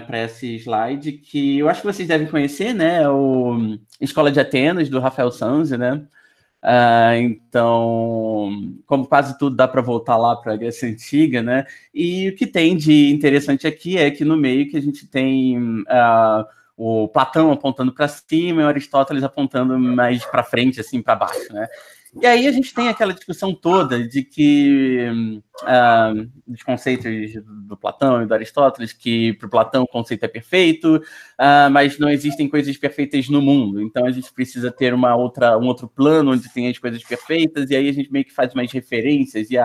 para esse slide, que eu acho que vocês devem conhecer, né? O Escola de Atenas, do Rafael Sanzio, né? Então, como quase tudo dá para voltar lá para a Grécia Antiga, né? E o que tem de interessante aqui é que no meio que a gente tem o Platão apontando para cima e o Aristóteles apontando mais para frente, assim, para baixo, né? E aí a gente tem aquela discussão toda de que dos conceitos do Platão e do Aristóteles, que para o Platão o conceito é perfeito, mas não existem coisas perfeitas no mundo. Então a gente precisa ter um outro plano onde tem as coisas perfeitas, e aí a gente meio que faz mais referências, e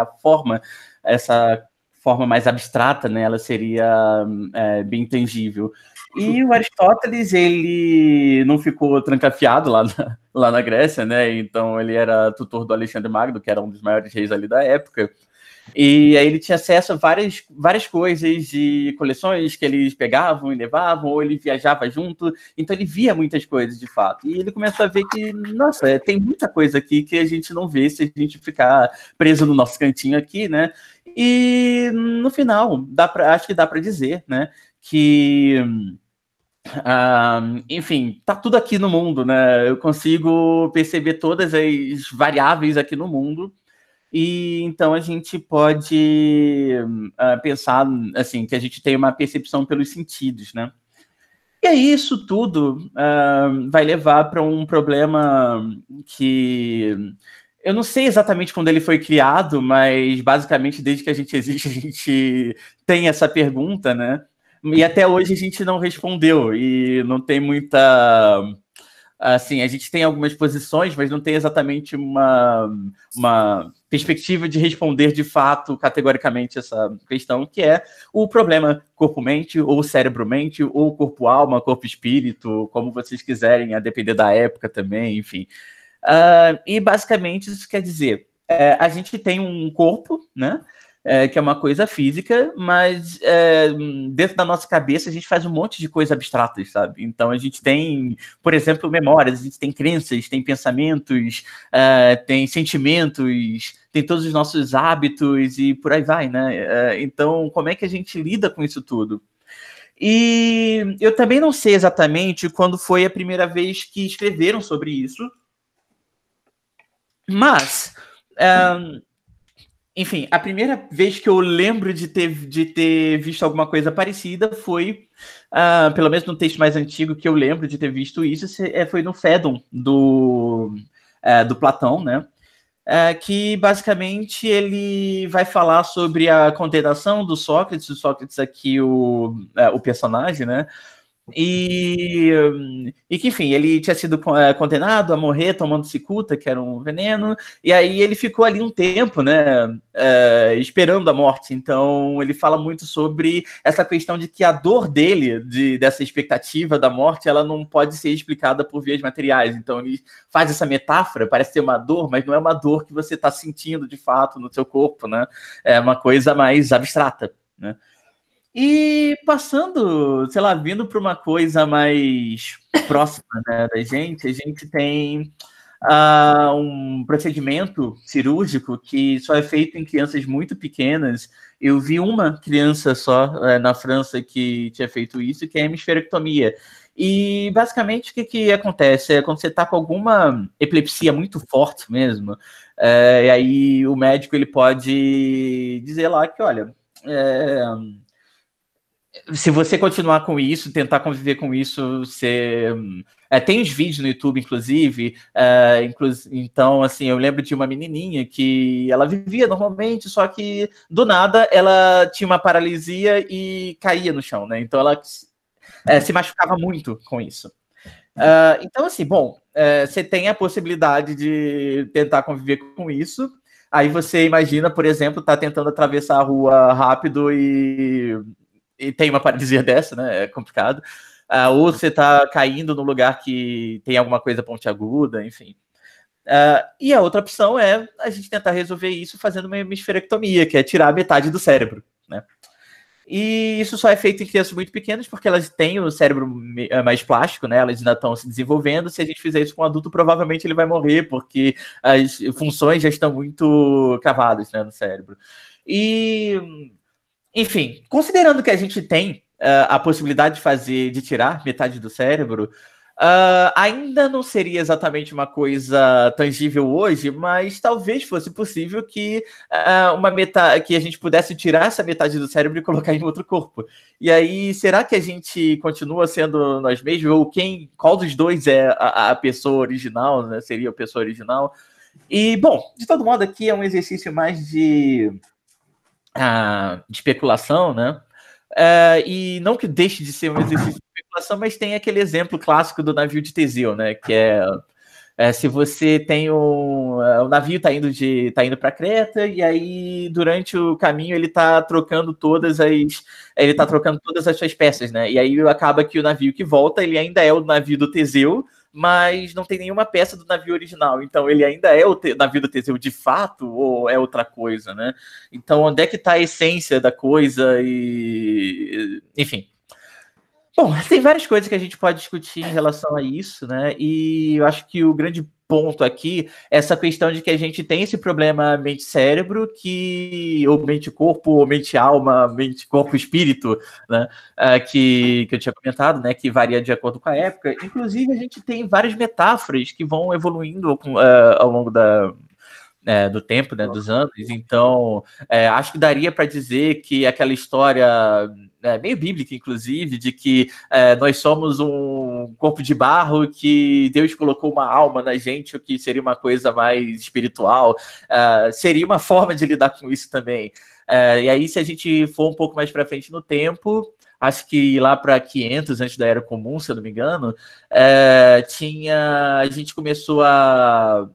essa forma mais abstrata, né, ela seria bem tangível. E o Aristóteles, ele não ficou trancafiado lá na Grécia, né? Então ele era tutor do Alexandre Magno, que era um dos maiores reis ali da época. E aí ele tinha acesso a várias coisas de coleções que eles pegavam e levavam, ou ele viajava junto, então ele via muitas coisas de fato. E ele começou a ver que, nossa, tem muita coisa aqui que a gente não vê se a gente ficar preso no nosso cantinho aqui, né? E no final, acho que dá para dizer, né, que enfim, tá tudo aqui no mundo, né? Eu consigo perceber todas as variáveis aqui no mundo, e então a gente pode pensar assim, que a gente tem uma percepção pelos sentidos, né? E aí isso tudo vai levar para um problema que eu não sei exatamente quando ele foi criado, mas basicamente desde que a gente existe, a gente tem essa pergunta, né? E até hoje a gente não respondeu, e não tem muita. Assim, a gente tem algumas posições, mas não tem exatamente uma perspectiva de responder de fato, categoricamente, essa questão, que é o problema corpo-mente, ou cérebro-mente, ou corpo-alma, corpo-espírito, como vocês quiserem, a depender da época também, enfim. E basicamente isso quer dizer, a gente tem um corpo, né? Que é uma coisa física, mas dentro da nossa cabeça a gente faz um monte de coisa abstrata, sabe? Então a gente tem, por exemplo, memórias, a gente tem crenças, tem pensamentos, tem sentimentos, tem todos os nossos hábitos e por aí vai, né? Então, como é que a gente lida com isso tudo? E eu também não sei exatamente quando foi a primeira vez que escreveram sobre isso, mas enfim, a primeira vez que eu lembro de ter visto alguma coisa parecida foi, pelo menos no texto mais antigo que eu lembro de ter visto isso, foi no Fédon, do Platão, né? Que basicamente ele vai falar sobre a condenação do Sócrates, o Sócrates aqui, o personagem, né? E que, enfim, ele tinha sido condenado a morrer tomando cicuta, que era um veneno, e aí ele ficou ali um tempo, né, esperando a morte. Então ele fala muito sobre essa questão de que a dor dele, dessa expectativa da morte, ela não pode ser explicada por vias materiais. Então ele faz essa metáfora, parece ser uma dor, mas não é uma dor que você está sentindo de fato no seu corpo, né? É uma coisa mais abstrata, né? E passando, sei lá, vindo para uma coisa mais próxima, né, da gente, a gente tem um procedimento cirúrgico que só é feito em crianças muito pequenas. Eu vi uma criança só na França que tinha feito isso, que é a hemisferectomia. E basicamente o que acontece? É quando você está com alguma epilepsia muito forte mesmo, e aí o médico ele pode dizer lá que, olha, se você continuar com isso, tentar conviver com isso, você... tem os vídeos no YouTube, inclusive, então, assim, eu lembro de uma menininha que ela vivia normalmente, só que, do nada, ela tinha uma paralisia e caía no chão, né? Então, ela se machucava muito com isso. Então, assim, bom, você tem a possibilidade de tentar conviver com isso. Aí você imagina, por exemplo, tá tentando atravessar a rua rápido e tem uma paralisia dessa, né? É complicado. Ou você tá caindo no lugar que tem alguma coisa pontiaguda, enfim. E a outra opção é a gente tentar resolver isso fazendo uma hemisferectomia, que é tirar metade do cérebro, né? E isso só é feito em crianças muito pequenas, porque elas têm o cérebro mais plástico, né? Elas ainda estão se desenvolvendo. Se a gente fizer isso com um adulto, provavelmente ele vai morrer, porque as funções já estão muito cavadas, né, no cérebro. E, enfim, considerando que a gente tem a possibilidade de tirar metade do cérebro, ainda não seria exatamente uma coisa tangível hoje, mas talvez fosse possível que que a gente pudesse tirar essa metade do cérebro e colocar em outro corpo. E aí, será que a gente continua sendo nós mesmos? Ou qual dos dois é a pessoa original, né? Seria a pessoa original? E, bom, de todo modo, aqui é um exercício mais de especulação, né? E não que deixe de ser um exercício de especulação, mas tem aquele exemplo clássico do navio de Teseu, né? Que se você tem o navio tá indo para Creta, e aí durante o caminho ele tá trocando todas as suas peças, né? E aí acaba que o navio que volta, ele ainda é o navio do Teseu, mas não tem nenhuma peça do navio original. Então ele ainda é o navio do Teseu de fato, ou é outra coisa, né? Então onde é que tá a essência da coisa? E enfim. Bom, tem várias coisas que a gente pode discutir em relação a isso, né? E eu acho que o grande ponto aqui é essa questão de que a gente tem esse problema mente-cérebro, ou mente-corpo, ou mente-alma, mente-corpo-espírito, né? Que eu tinha comentado, né? Que varia de acordo com a época. Inclusive, a gente tem várias metáforas que vão evoluindo ao longo do tempo, né, dos anos. Então, acho que daria para dizer que aquela história meio bíblica, inclusive, de que nós somos um corpo de barro que Deus colocou uma alma na gente, o que seria uma coisa mais espiritual, seria uma forma de lidar com isso também. E aí, se a gente for um pouco mais para frente no tempo, acho que lá para 500 antes da Era Comum, se eu não me engano, a gente começou a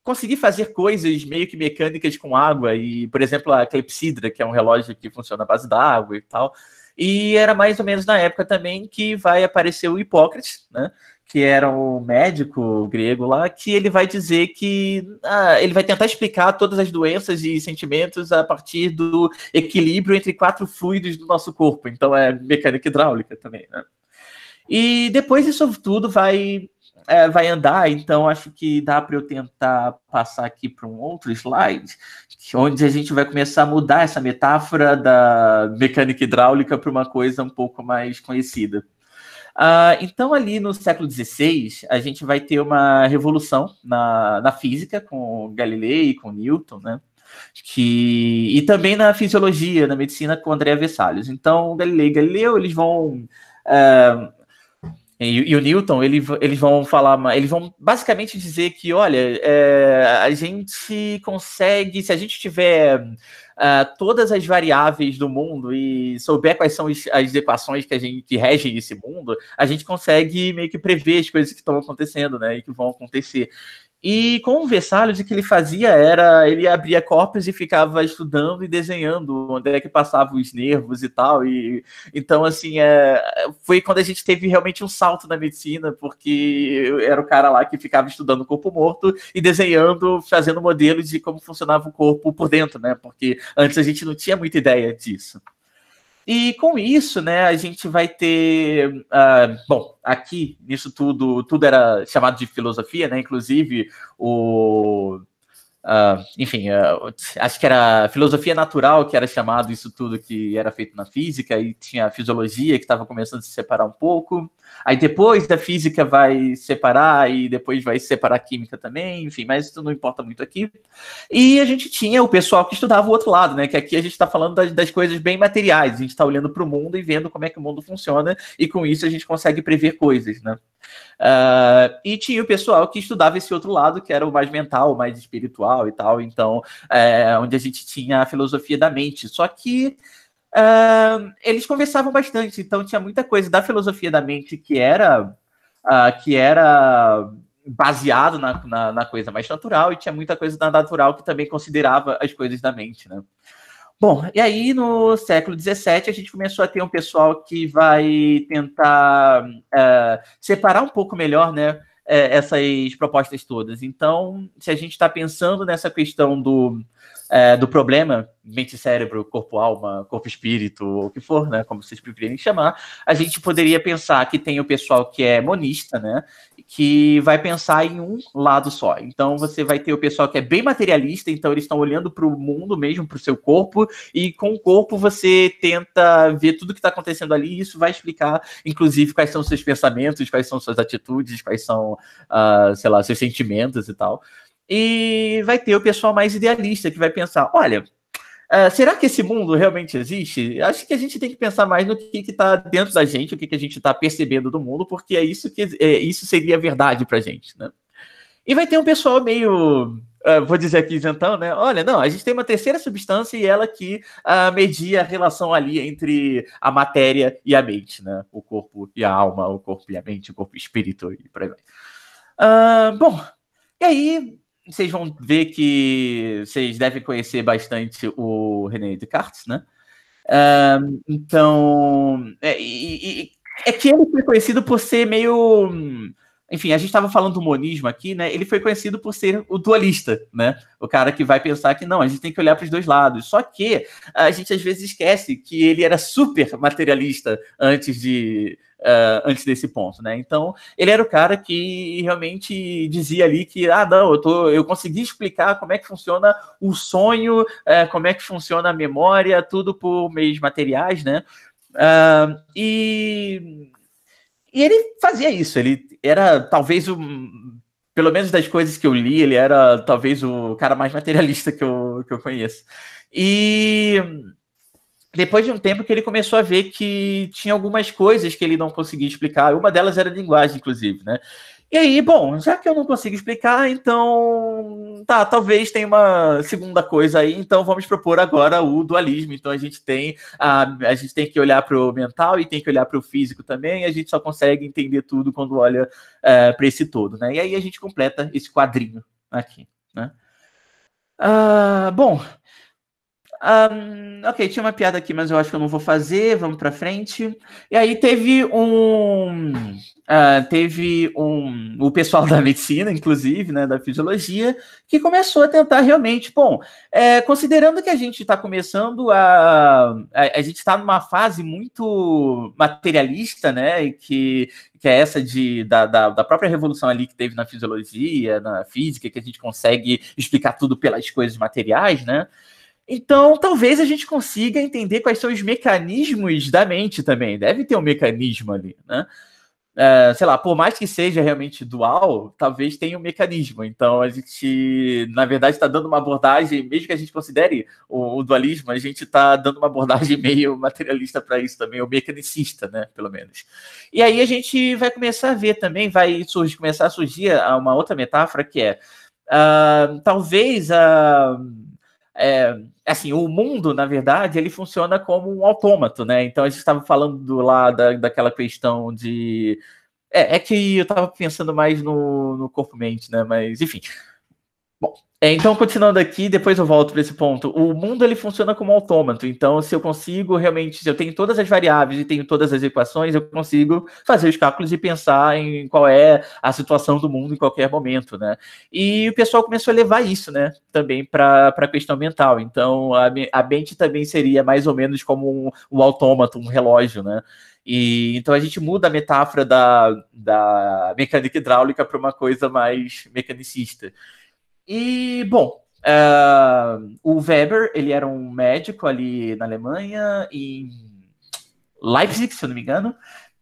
conseguir fazer coisas meio que mecânicas com água, e, por exemplo, a clepsidra, que é um relógio que funciona à base da água e tal. E era mais ou menos na época também que vai aparecer o Hipócrates, né? Que era o médico grego lá, que ele vai dizer que ele vai tentar explicar todas as doenças e sentimentos a partir do equilíbrio entre 4 fluidos do nosso corpo. Então é mecânica hidráulica também, né? E depois isso tudo vai andar, então acho que dá para eu tentar passar aqui para um outro slide, onde a gente vai começar a mudar essa metáfora da mecânica hidráulica para uma coisa um pouco mais conhecida. Então, ali no século XVI, a gente vai ter uma revolução na física, com Galilei, com Newton, né? E também na fisiologia, na medicina, com Andrea Vesalius. Então, Galilei e Galileu, eles vão... E o Newton, eles vão basicamente dizer que, olha, a gente consegue, se a gente tiver todas as variáveis do mundo e souber quais são as equações que regem esse mundo, a gente consegue meio que prever as coisas que estão acontecendo, né, e que vão acontecer. E com o Vesalius, o que ele fazia era, ele abria corpos e ficava estudando e desenhando onde é que passavam os nervos e tal. E então, assim, foi quando a gente teve realmente um salto na medicina, porque era o cara lá que ficava estudando o corpo morto e desenhando, fazendo modelos de como funcionava o corpo por dentro, né? Porque antes a gente não tinha muita ideia disso. E com isso, né, a gente vai ter... bom, aqui, nisso tudo era chamado de filosofia, né? Inclusive, acho que era filosofia natural, que era chamado isso tudo que era feito na física, e tinha a fisiologia, que estava começando a se separar um pouco. Aí depois da física vai separar, e depois vai separar a química também, enfim, mas isso não importa muito aqui. E a gente tinha o pessoal que estudava o outro lado, né? Que aqui a gente está falando das coisas bem materiais, a gente está olhando para o mundo e vendo como é que o mundo funciona, e com isso a gente consegue prever coisas, né? E tinha o pessoal que estudava esse outro lado, que era o mais mental, o mais espiritual e tal, então, onde a gente tinha a filosofia da mente. Só que eles conversavam bastante, então tinha muita coisa da filosofia da mente que era baseado na coisa mais natural, e tinha muita coisa da natural que também considerava as coisas da mente, né? Bom, e aí no século XVII a gente começou a ter um pessoal que vai tentar separar um pouco melhor, né, essas propostas todas. Então, se a gente está pensando nessa questão do problema mente-cérebro, corpo-alma, corpo-espírito, ou o que for, né, como vocês preferirem chamar, a gente poderia pensar que tem o pessoal que é monista, né, que vai pensar em um lado só. Então você vai ter o pessoal que é bem materialista, então eles estão olhando para o mundo mesmo, para o seu corpo, e com o corpo você tenta ver tudo que está acontecendo ali, e isso vai explicar, inclusive, quais são os seus pensamentos, quais são suas atitudes, quais são, sei lá, seus sentimentos e tal. E vai ter o pessoal mais idealista, que vai pensar, olha, será que esse mundo realmente existe? Acho que a gente tem que pensar mais no que está dentro da gente, o que a gente está percebendo do mundo, porque isso seria verdade para a gente, né? E vai ter um pessoal meio, vou dizer aqui isentão, né? Olha, não, a gente tem uma terceira substância e ela que media a relação ali entre a matéria e a mente, né? O corpo e a alma, o corpo e a mente, o corpo e o espírito, e por aí vai. Bom, e aí vocês vão ver que vocês devem conhecer bastante o René Descartes, né? Então, é que ele foi conhecido por ser meio... Enfim, a gente estava falando do monismo aqui, né? Ele foi conhecido por ser o dualista, né? O cara que vai pensar que não, a gente tem que olhar para os dois lados. Só que a gente às vezes esquece que ele era super materialista antes desse ponto, né? Então, ele era o cara que realmente dizia ali que, não, eu consegui explicar como é que funciona o sonho, como é que funciona a memória, tudo por meios materiais, né? E ele fazia isso, ele era talvez pelo menos das coisas que eu li, ele era talvez o cara mais materialista que eu conheço. E depois de um tempo que ele começou a ver que tinha algumas coisas que ele não conseguia explicar, uma delas era a linguagem, inclusive, né? E aí, bom, já que eu não consigo explicar, então, talvez tenha uma segunda coisa aí, então vamos propor agora o dualismo. Então a gente tem que olhar para o mental e tem que olhar para o físico também, e a gente só consegue entender tudo quando olha para esse todo, né? E aí a gente completa esse quadrinho aqui, né? Bom, ok, tinha uma piada aqui, mas eu acho que eu não vou fazer. Vamos para frente. E aí teve o pessoal da medicina, inclusive, né, da fisiologia, que começou a tentar realmente, bom, considerando que a gente está começando a gente está numa fase muito materialista, né, e que é essa da própria revolução ali que teve na fisiologia, na física, que a gente consegue explicar tudo pelas coisas materiais, né? Então, talvez a gente consiga entender quais são os mecanismos da mente também. Deve ter um mecanismo ali, né? Sei lá, por mais que seja realmente dual, talvez tenha um mecanismo. Então, a gente, na verdade, está dando uma abordagem, mesmo que a gente considere o dualismo, a gente está dando uma abordagem meio materialista para isso também, ou mecanicista, né? Pelo menos. E aí a gente vai começar a ver também, começar a surgir uma outra metáfora que é, talvez assim, o mundo, na verdade, ele funciona como um autômato, né? Então, a gente estava falando lá daquela questão de... que eu estava pensando mais no corpo-mente, né? Mas, enfim. Bom, então, continuando aqui, depois eu volto para esse ponto. O mundo, ele funciona como um autômato. Então, se eu consigo realmente... Se eu tenho todas as variáveis e tenho todas as equações, eu consigo fazer os cálculos e pensar em qual é a situação do mundo em qualquer momento, né? E o pessoal começou a levar isso, né? Também para a questão mental. Então, a mente também seria mais ou menos como um autômato, um relógio, né? E então a gente muda a metáfora da mecânica hidráulica para uma coisa mais mecanicista. E, bom, o Weber, ele era um médico ali na Alemanha, em Leipzig, se eu não me engano,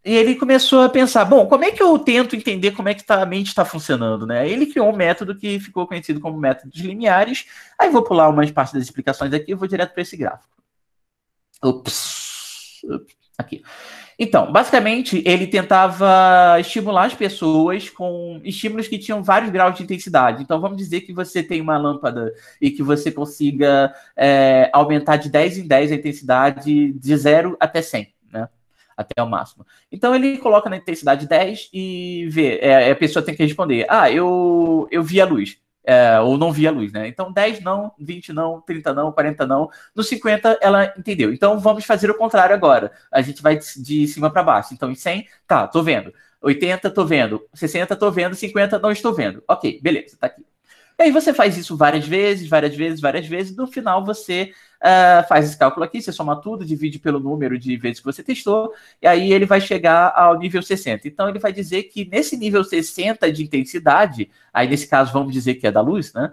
e ele começou a pensar, bom, como é que eu tento entender como é que a mente está funcionando, né? Ele criou um método que ficou conhecido como método dos limiares. Aí vou pular umas partes das explicações aqui e vou direto para esse gráfico. Aqui. Então, basicamente, ele tentava estimular as pessoas com estímulos que tinham vários graus de intensidade. Então, vamos dizer que você tem uma lâmpada e que você consiga aumentar de 10 em 10 a intensidade de 0 até 100, né? Até o máximo. Então, ele coloca na intensidade 10 e vê. A pessoa tem que responder, eu vi a luz. Ou não via luz, né? Então, 10 não, 20 não, 30 não, 40 não. No 50, ela entendeu. Então, vamos fazer o contrário agora. A gente vai de cima para baixo. Então, em 100, tá, tô vendo. 80, tô vendo. 60, tô vendo. 50, não estou vendo. Ok, beleza, tá aqui. E aí você faz isso várias vezes. No final, você faz esse cálculo aqui, você soma tudo, divide pelo número de vezes que você testou, e aí ele vai chegar ao nível 60. Então ele vai dizer que nesse nível 60 de intensidade, aí nesse caso vamos dizer que é da luz, né?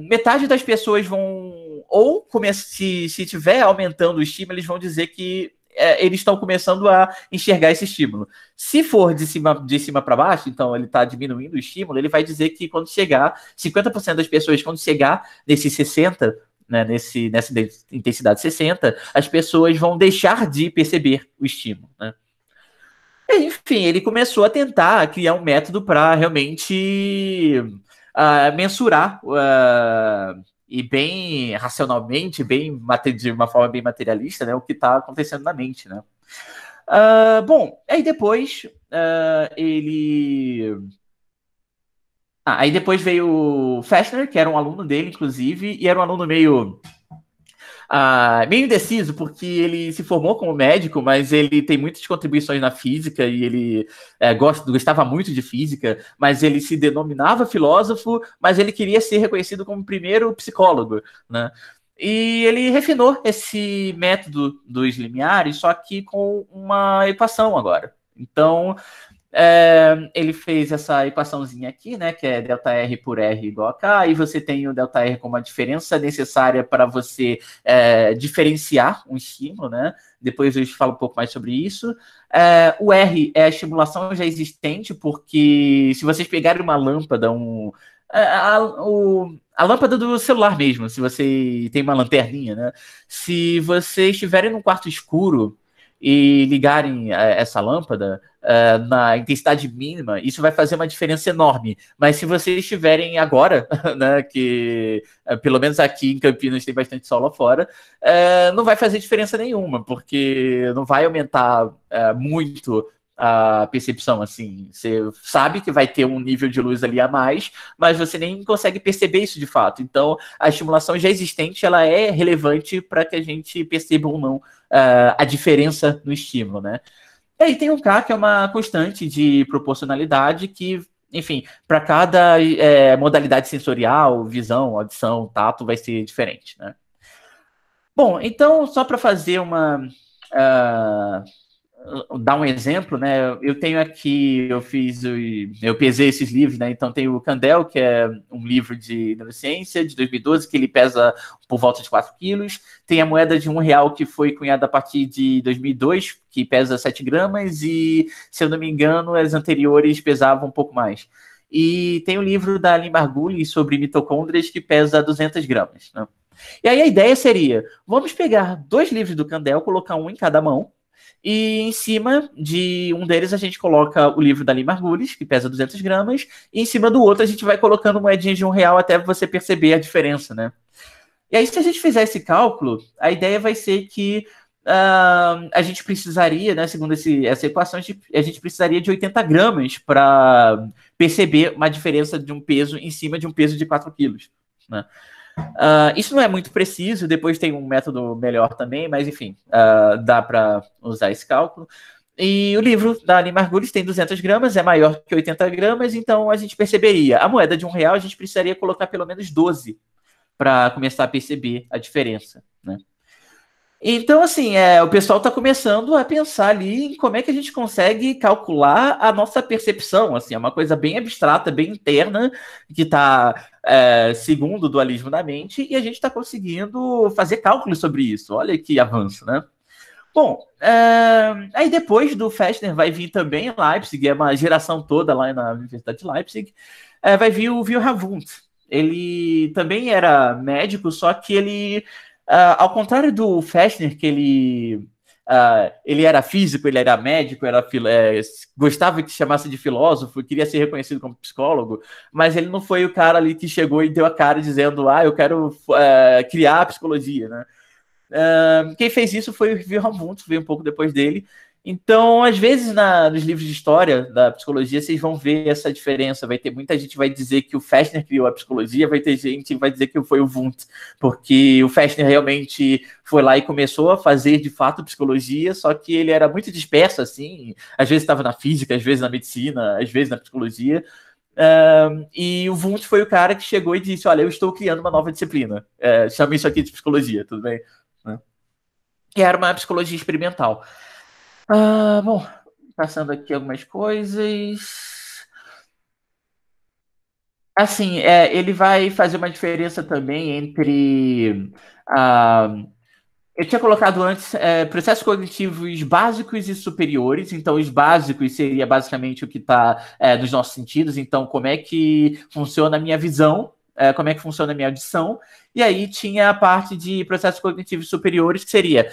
Metade das pessoas vão, ou se tiver aumentando o estímulo, eles vão dizer que eles estão começando a enxergar esse estímulo. Se for de cima para baixo, então ele está diminuindo o estímulo, ele vai dizer que quando chegar, 50% das pessoas, quando chegar nesse 60, né, nessa intensidade 60, as pessoas vão deixar de perceber o estímulo, né? Enfim, ele começou a tentar criar um método para realmente mensurar e bem racionalmente, de uma forma bem materialista, né, o que está acontecendo na mente, né? Bom, aí depois aí depois veio o Fechner, que era um aluno dele, inclusive, e era um aluno meio indeciso, porque ele se formou como médico, mas ele tem muitas contribuições na física e ele gostava muito de física, mas ele se denominava filósofo, mas ele queria ser reconhecido como primeiro psicólogo, né? E ele refinou esse método dos limiares, só que com uma equação agora. Então, ele fez essa equaçãozinha aqui, né, que é ΔR por R igual a K, e você tem o ΔR como a diferença necessária para você diferenciar um estímulo, né? Depois eu falo um pouco mais sobre isso. O R é a estimulação já existente, porque se vocês pegarem uma lâmpada, a lâmpada do celular mesmo, se você tem uma lanterninha, né? Se vocês estiverem num quarto escuro e ligarem essa lâmpada na intensidade mínima, isso vai fazer uma diferença enorme. Mas se vocês estiverem agora, né, que pelo menos aqui em Campinas tem bastante sol lá fora, não vai fazer diferença nenhuma, porque não vai aumentar muito a percepção, assim. Você sabe que vai ter um nível de luz ali a mais, mas você nem consegue perceber isso de fato. Então, a estimulação já existente, ela é relevante para que a gente perceba ou não a diferença no estímulo, né? E aí tem um K, que é uma constante de proporcionalidade que, enfim, para cada modalidade sensorial, visão, audição, tato, vai ser diferente, né? Bom, então, só para fazer dar um exemplo, né? Eu tenho aqui, eu pesei esses livros, né? Então tem o Candel, que é um livro de neurociência de 2012, que ele pesa por volta de 4 quilos. Tem a moeda de R$ 1, que foi cunhada a partir de 2002, que pesa 7 gramas, e, se eu não me engano, as anteriores pesavam um pouco mais. E tem o livro da Lynn Margulis sobre mitocôndrias, que pesa 200 gramas, né? E aí a ideia seria, vamos pegar 2 livros do Candel, colocar um em cada mão, e em cima de um deles a gente coloca o livro da Lynn Margulis, que pesa 200 gramas, e em cima do outro a gente vai colocando moedinhas de R$ 1 até você perceber a diferença, né? E aí, se a gente fizer esse cálculo, a ideia vai ser que a gente precisaria, né, segundo essa equação, a gente precisaria de 80 gramas para perceber uma diferença de um peso em cima de um peso de 4 quilos, né? Isso não é muito preciso, depois tem um método melhor também, mas enfim, dá para usar esse cálculo. E o livro da Lynn Margulis tem 200 gramas, é maior que 80 gramas, então a gente perceberia, a moeda de R$ 1 a gente precisaria colocar pelo menos 12 para começar a perceber a diferença, né? Então, assim, o pessoal está começando a pensar ali em como é que a gente consegue calcular a nossa percepção, assim, é uma coisa bem abstrata, bem interna, que está segundo o dualismo da mente, e a gente está conseguindo fazer cálculos sobre isso. Olha que avanço, né? Bom, aí depois do Fechner vai vir também Leipzig, é uma geração toda lá na Universidade de Leipzig, vai vir o Wilhelm Wundt. Ele também era médico, só que ele... ao contrário do Fechner, que ele era físico, ele era médico, gostava que chamasse de filósofo, queria ser reconhecido como psicólogo, mas ele não foi o cara ali que chegou e deu a cara dizendo, eu quero criar a psicologia, né? Quem fez isso foi o Wilhelm Wundt, veio um pouco depois dele. Então, às vezes, nos livros de história da psicologia, vocês vão ver essa diferença. Vai ter muita gente que vai dizer que o Fechner criou a psicologia, vai ter gente que vai dizer que foi o Wundt, porque o Fechner realmente foi lá e começou a fazer, de fato, psicologia, só que ele era muito disperso, assim. Às vezes estava na física, às vezes na medicina, às vezes na psicologia. E o Wundt foi o cara que chegou e disse, olha, eu estou criando uma nova disciplina. Chama isso aqui de psicologia, tudo bem? Que era uma psicologia experimental. Bom, passando aqui algumas coisas. Assim, ele vai fazer uma diferença também entre... eu tinha colocado antes processos cognitivos básicos e superiores. Então, os básicos seria basicamente o que está nos nossos sentidos. Então, como é que funciona a minha visão, como é que funciona a minha audição. E aí tinha a parte de processos cognitivos superiores, que seria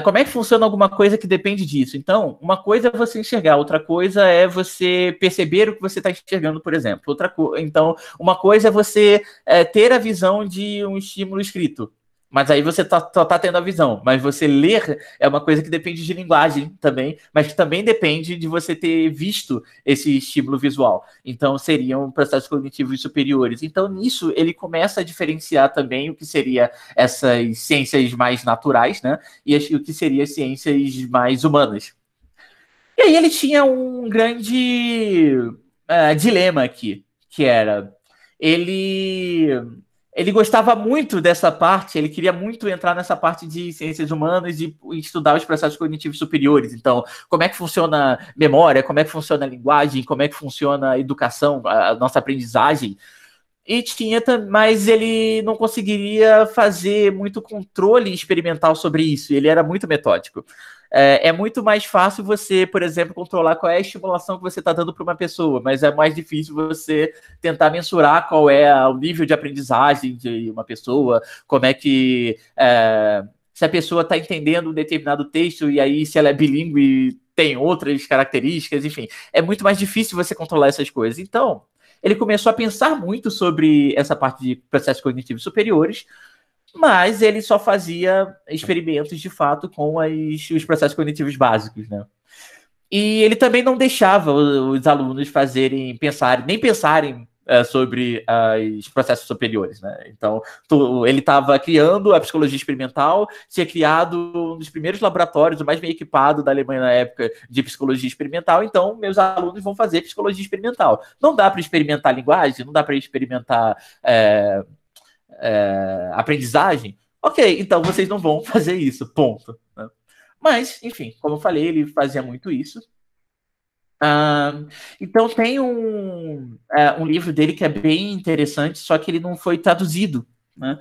como é que funciona alguma coisa que depende disso. Então, uma coisa é você enxergar, outra coisa é você perceber o que você está enxergando, por exemplo. Então, uma coisa é você ter a visão de um estímulo escrito. Mas aí você só tá tendo a visão. Mas você ler é uma coisa que depende de linguagem também, mas que também depende de você ter visto esse estímulo visual. Então, seriam processos cognitivos superiores. Então, nisso, ele começa a diferenciar também o que seria essas ciências mais naturais, né? E o que seria ciências mais humanas. E aí ele tinha um grande dilema aqui, que era... Ele gostava muito dessa parte, ele queria muito entrar nessa parte de ciências humanas e estudar os processos cognitivos superiores. Então, como é que funciona memória, como é que funciona a linguagem, como é que funciona a educação, a nossa aprendizagem. Mas ele não conseguiria fazer muito controle experimental sobre isso, ele era muito metódico. É muito mais fácil você, por exemplo, controlar qual é a estimulação que você está dando para uma pessoa, mas é mais difícil você tentar mensurar qual é o nível de aprendizagem de uma pessoa, como é que... se a pessoa está entendendo um determinado texto e aí se ela é bilíngue tem outras características, enfim. É muito mais difícil você controlar essas coisas. Então, ele começou a pensar muito sobre essa parte de processos cognitivos superiores, mas ele só fazia experimentos, de fato, com os processos cognitivos básicos, né? E ele também não deixava os alunos nem pensarem sobre os processos superiores, né? Então, ele estava criando a psicologia experimental, tinha criado um dos primeiros laboratórios, o mais bem equipado da Alemanha na época, de psicologia experimental. Então, meus alunos vão fazer psicologia experimental. Não dá para experimentar linguagem, não dá para experimentar aprendizagem. Ok, então vocês não vão fazer isso, ponto. Né? Mas, enfim, como eu falei, ele fazia muito isso. Então tem um livro dele que é bem interessante, só que ele não foi traduzido, né?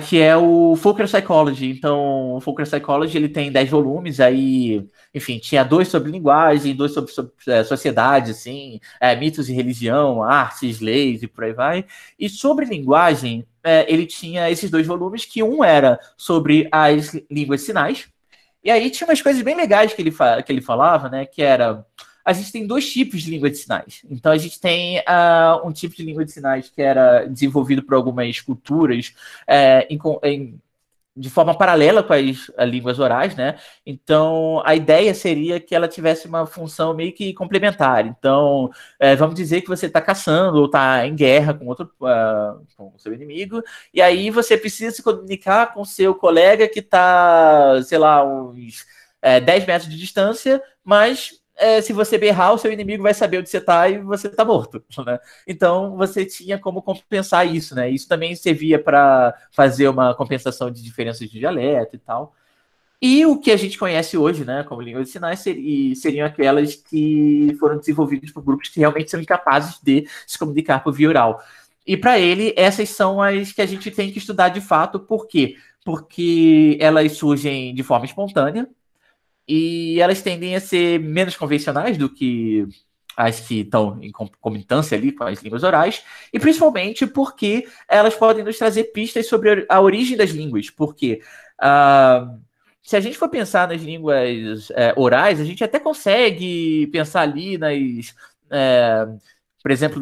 Que é o Fulcral Psychology. Então, o Fulcral Psychology ele tem 10 volumes, aí, enfim, tinha 2 sobre linguagem, 2 sobre sociedade, assim, mitos e religião, artes, leis e por aí vai. E sobre linguagem, ele tinha esses 2 volumes, que um era sobre as línguas de sinais, e aí tinha umas coisas bem legais que ele falava, né, que era... A gente tem 2 tipos de língua de sinais. Então, a gente tem um tipo de língua de sinais que era desenvolvido por algumas culturas de forma paralela com as línguas orais, né? Então, a ideia seria que ela tivesse uma função meio que complementar. Então, vamos dizer que você está caçando ou está em guerra com com o seu inimigo, e aí você precisa se comunicar com o seu colega que está, sei lá, uns 10 metros de distância, mas... se você berrar, o seu inimigo vai saber onde você está e você está morto, né? Então, você tinha como compensar isso, né? Isso também servia para fazer uma compensação de diferenças de dialeto e tal. E o que a gente conhece hoje, né, como língua de sinais, seriam aquelas que foram desenvolvidas por grupos que realmente são incapazes de se comunicar por via oral. E para ele, essas são as que a gente tem que estudar de fato. Por quê? Porque elas surgem de forma espontânea, e elas tendem a ser menos convencionais do que as que estão em concomitância ali com as línguas orais, e principalmente porque elas podem nos trazer pistas sobre a origem das línguas, porque se a gente for pensar nas línguas orais, a gente até consegue pensar ali por exemplo,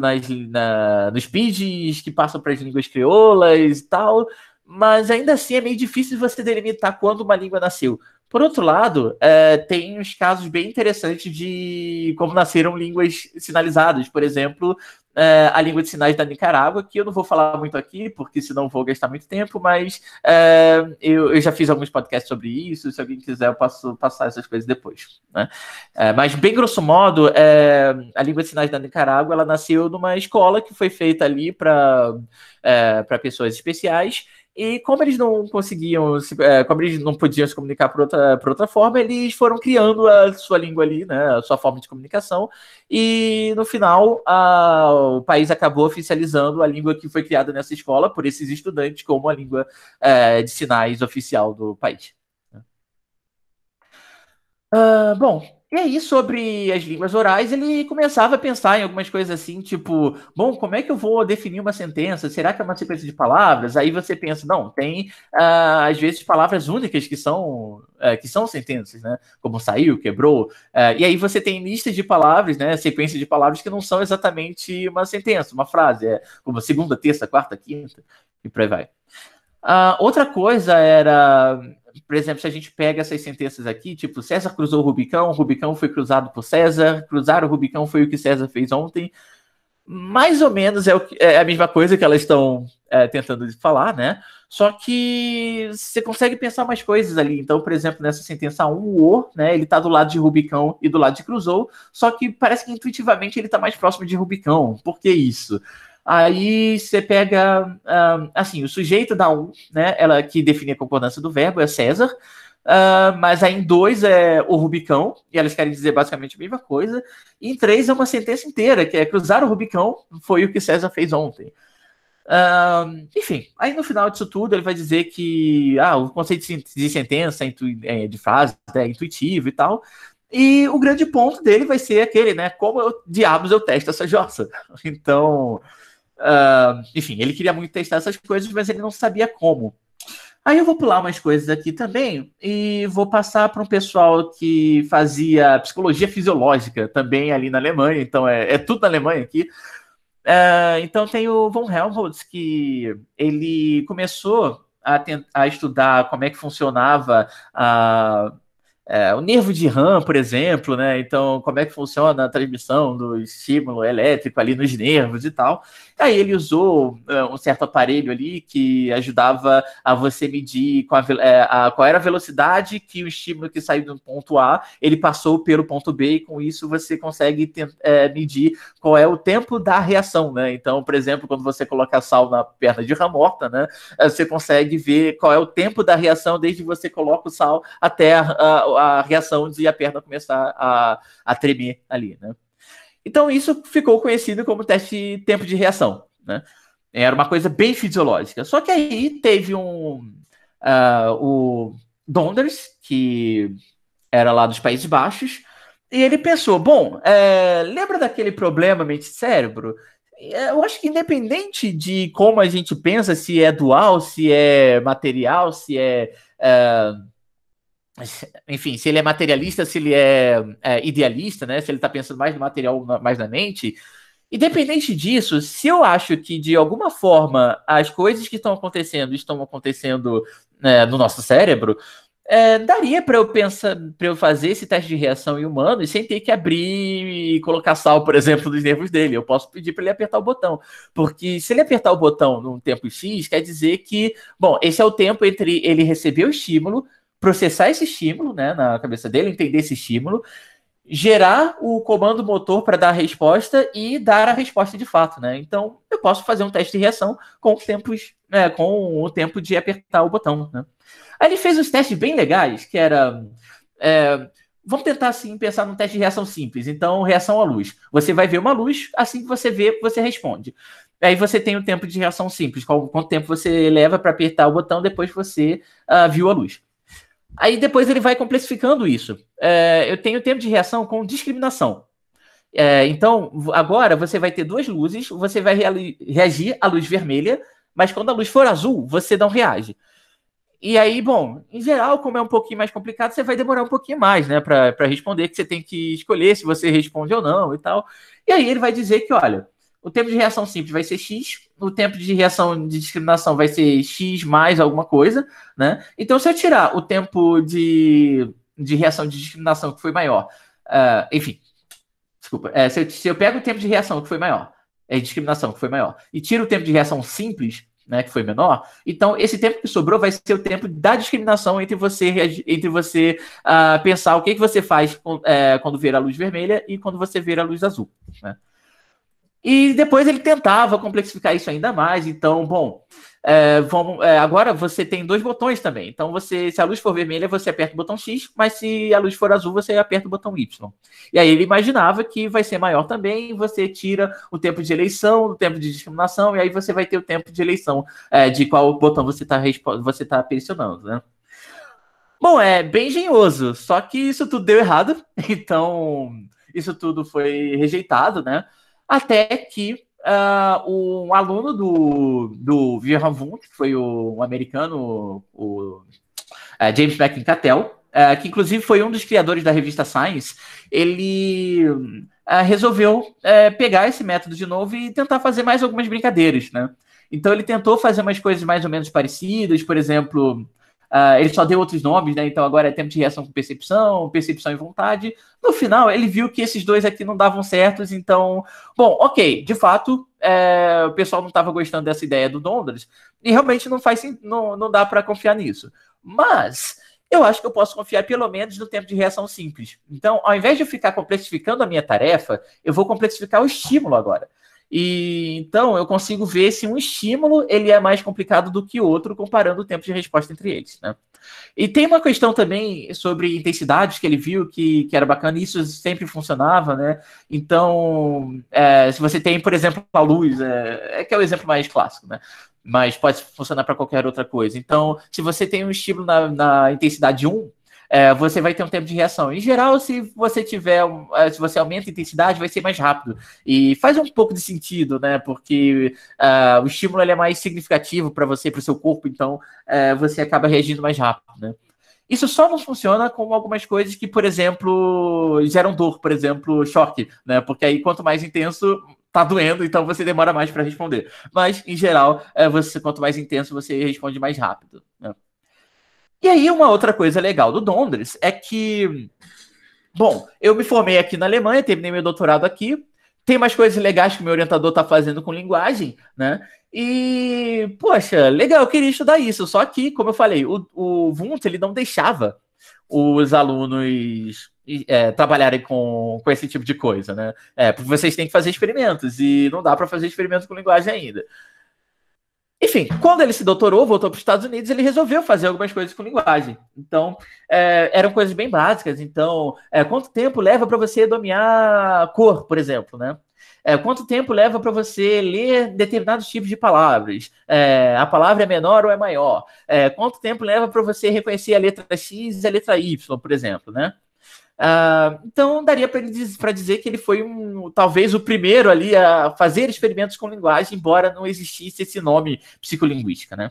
nos pidgins que passam para as línguas crioulas e tal, mas ainda assim é meio difícil você delimitar quando uma língua nasceu. Por outro lado, tem uns casos bem interessantes de como nasceram línguas sinalizadas. Por exemplo, a língua de sinais da Nicarágua, que eu não vou falar muito aqui, porque senão vou gastar muito tempo, mas eu já fiz alguns podcasts sobre isso, se alguém quiser eu posso passar essas coisas depois, né? Mas, bem grosso modo, a língua de sinais da Nicarágua, ela nasceu numa escola que foi feita ali para pessoas especiais, e como eles não conseguiam, como eles não podiam se comunicar por outra forma, eles foram criando a sua língua ali, né, a sua forma de comunicação, e no final o país acabou oficializando a língua que foi criada nessa escola por esses estudantes como a língua de sinais oficial do país. Bom, e aí sobre as línguas orais, ele começava a pensar em algumas coisas assim, tipo, bom, como é que eu vou definir uma sentença? Será que é uma sequência de palavras? Aí você pensa, não, tem às vezes palavras únicas que são sentenças, né? Como saiu, quebrou. E aí você tem listas de palavras, né? Sequência de palavras que não são exatamente uma sentença, uma frase, como segunda, terça, quarta, quinta, e por aí vai. Outra coisa era, por exemplo, se a gente pega essas sentenças aqui, tipo, César cruzou o Rubicão foi cruzado por César, cruzar o Rubicão foi o que César fez ontem. Mais ou menos é a mesma coisa que elas estão tentando falar, né? Só que você consegue pensar mais coisas ali. Então, por exemplo, nessa sentença 1, o, né? Ele tá do lado de Rubicão e do lado de cruzou, só que parece que intuitivamente ele tá mais próximo de Rubicão. Por que isso? Aí você pega, assim, o sujeito da 1, né, ela que define a concordância do verbo é César, mas aí em 2 é o Rubicão, e elas querem dizer basicamente a mesma coisa, e em 3 é uma sentença inteira, que é cruzar o Rubicão foi o que César fez ontem. Enfim, aí no final disso tudo ele vai dizer que o conceito de sentença, de frase, é intuitivo e tal, e o grande ponto dele vai ser aquele, né, diabos eu testo essa jossa. Então... enfim, ele queria muito testar essas coisas, mas ele não sabia como. Aí eu vou pular umas coisas aqui também e vou passar para um pessoal que fazia psicologia fisiológica também ali na Alemanha, então é tudo na Alemanha aqui. Então tem o von Helmholtz, que ele começou a estudar como é que funcionava o nervo de RAM, por exemplo, né? Então, como é que funciona a transmissão do estímulo elétrico ali nos nervos e tal. Aí ele usou um certo aparelho ali que ajudava a você medir qual era a velocidade que o estímulo que saiu do ponto A, ele passou pelo ponto B, e com isso você consegue medir qual é o tempo da reação, né? Então, por exemplo, quando você coloca sal na perna de rã morta, né? Você consegue ver qual é o tempo da reação desde que você coloca o sal até a reação de a perna começar a tremer ali, né? Então isso ficou conhecido como teste de tempo de reação, né? Era uma coisa bem fisiológica. Só que aí teve o Donders, que era lá dos Países Baixos, e ele pensou, bom, lembra daquele problema mente-cérebro? Eu acho que independente de como a gente pensa, se é dual, se é material, se enfim, se ele é materialista, se ele é idealista, né? Se ele está pensando mais no material, mais na mente. Independente disso, se eu acho que de alguma forma as coisas que estão acontecendo no nosso cérebro, daria para eu fazer esse teste de reação em humanos sem ter que abrir e colocar sal, por exemplo, nos nervos dele. Eu posso pedir para ele apertar o botão, porque se ele apertar o botão num tempo X, quer dizer que, bom, esse é o tempo entre ele receber o estímulo, processar esse estímulo, né, na cabeça dele, entender esse estímulo, gerar o comando motor para dar a resposta e dar a resposta de fato, né? Então, eu posso fazer um teste de reação com com o tempo de apertar o botão, né? Aí ele fez uns testes bem legais, que era... vamos tentar, assim, pensar num teste de reação simples. Então, reação à luz. Você vai ver uma luz, assim que você vê, você responde. Aí você tem o tempo de reação simples, quanto tempo você leva para apertar o botão depois que você viu a luz. Aí depois ele vai complexificando isso. Eu tenho tempo de reação com discriminação. Então, agora você vai ter duas luzes, você vai reagir à luz vermelha, mas quando a luz for azul, você não reage. E aí, bom, em geral, como é um pouquinho mais complicado, você vai demorar um pouquinho mais, né, para responder, que você tem que escolher se você responde ou não e tal. E aí ele vai dizer que, olha, o tempo de reação simples vai ser X, o tempo de reação de discriminação vai ser X mais alguma coisa, né? Então, se eu tirar o tempo de reação de discriminação que foi maior, enfim, desculpa, se eu pego o tempo de reação que foi maior, discriminação, que foi maior, e tira o tempo de reação simples, né, que foi menor, então esse tempo que sobrou vai ser o tempo da discriminação entre você pensar o que você faz quando ver a luz vermelha e quando você ver a luz azul, né? E depois ele tentava complexificar isso ainda mais. Então, bom, agora você tem 2 botões também. Então, se a luz for vermelha, você aperta o botão X, mas se a luz for azul, você aperta o botão Y. E aí ele imaginava que vai ser maior também, você tira o tempo de eleição, o tempo de discriminação, e aí você vai ter o tempo de eleição de qual botão você tá pressionando, né? Bom, é bem engenhoso, só que isso tudo deu errado, então isso tudo foi rejeitado, né? Até que um aluno do Wilhelm Wundt, que foi um americano, James McIntyre, que inclusive foi um dos criadores da revista Science, ele resolveu pegar esse método de novo e tentar fazer mais algumas brincadeiras, né? Então ele tentou fazer umas coisas mais ou menos parecidas, por exemplo, ele só deu outros nomes, né? Então agora é tempo de reação com percepção, percepção e vontade. No final, ele viu que esses 2 aqui não davam certos, então, bom, ok, de fato, o pessoal não estava gostando dessa ideia do Donders, e realmente não dá para confiar nisso. Mas eu acho que eu posso confiar pelo menos no tempo de reação simples. Então, ao invés de eu ficar complexificando a minha tarefa, eu vou complexificar o estímulo agora. E então eu consigo ver se um estímulo ele é mais complicado do que outro, comparando o tempo de resposta entre eles, né? E tem uma questão também sobre intensidades que ele viu que era bacana, e isso sempre funcionava, né? Então, se você tem, por exemplo, a luz, que é o exemplo mais clássico, né? Mas pode funcionar para qualquer outra coisa. Então, se você tem um estímulo na intensidade 1, você vai ter um tempo de reação. Em geral, se você aumenta a intensidade, vai ser mais rápido. E faz um pouco de sentido, né? Porque o estímulo ele é mais significativo para você, para o seu corpo, então você acaba reagindo mais rápido, né? Isso só não funciona com algumas coisas que, por exemplo, geram dor, por exemplo, choque, né? Porque aí quanto mais intenso, tá doendo, então você demora mais para responder. Mas, em geral, quanto mais intenso, você responde mais rápido, né? E aí, uma outra coisa legal do Donders é que, bom, eu me formei aqui na Alemanha, terminei meu doutorado aqui, tem mais coisas legais que o meu orientador está fazendo com linguagem, né? E, poxa, legal, eu queria estudar isso, só que, como eu falei, o Wundt, ele não deixava os alunos trabalharem com esse tipo de coisa, né? Porque vocês têm que fazer experimentos, e não dá para fazer experimentos com linguagem ainda. Enfim, quando ele se doutorou, voltou para os Estados Unidos, ele resolveu fazer algumas coisas com linguagem. Então, eram coisas bem básicas. Então, quanto tempo leva para você dominar cor, por exemplo, né? Quanto tempo leva para você ler determinados tipos de palavras? A palavra é menor ou é maior? Quanto tempo leva para você reconhecer a letra X e a letra Y, por exemplo, né? Então, daria para dizer que ele foi talvez o primeiro ali a fazer experimentos com linguagem, embora não existisse esse nome psicolinguística, né?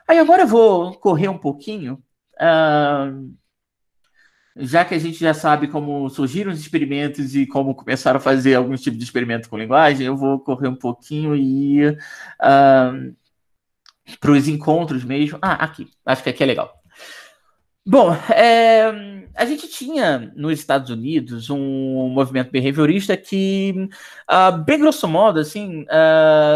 Aí agora eu vou correr um pouquinho, já que a gente já sabe como surgiram os experimentos e como começaram a fazer alguns tipos de experimento com linguagem, eu vou correr um pouquinho e ir para os encontros mesmo. Aqui, acho que aqui é legal. Bom, a gente tinha nos Estados Unidos um movimento behaviorista que, bem grosso modo, assim,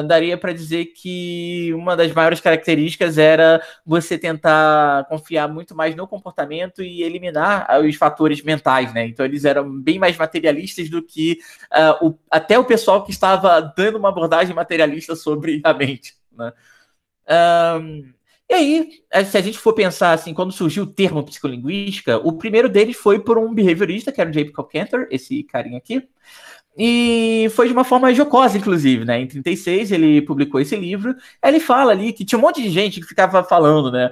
daria para dizer que uma das maiores características era você tentar confiar muito mais no comportamento e eliminar os fatores mentais, né? Então eles eram bem mais materialistas do que até o pessoal que estava dando uma abordagem materialista sobre a mente, né? E aí, se a gente for pensar assim, quando surgiu o termo psicolinguística, o primeiro deles foi por um behaviorista, que era o Jacob Cantor, esse carinha aqui, e foi de uma forma jocosa, inclusive, né? Em 36 ele publicou esse livro, ele fala ali que tinha um monte de gente que ficava falando, né?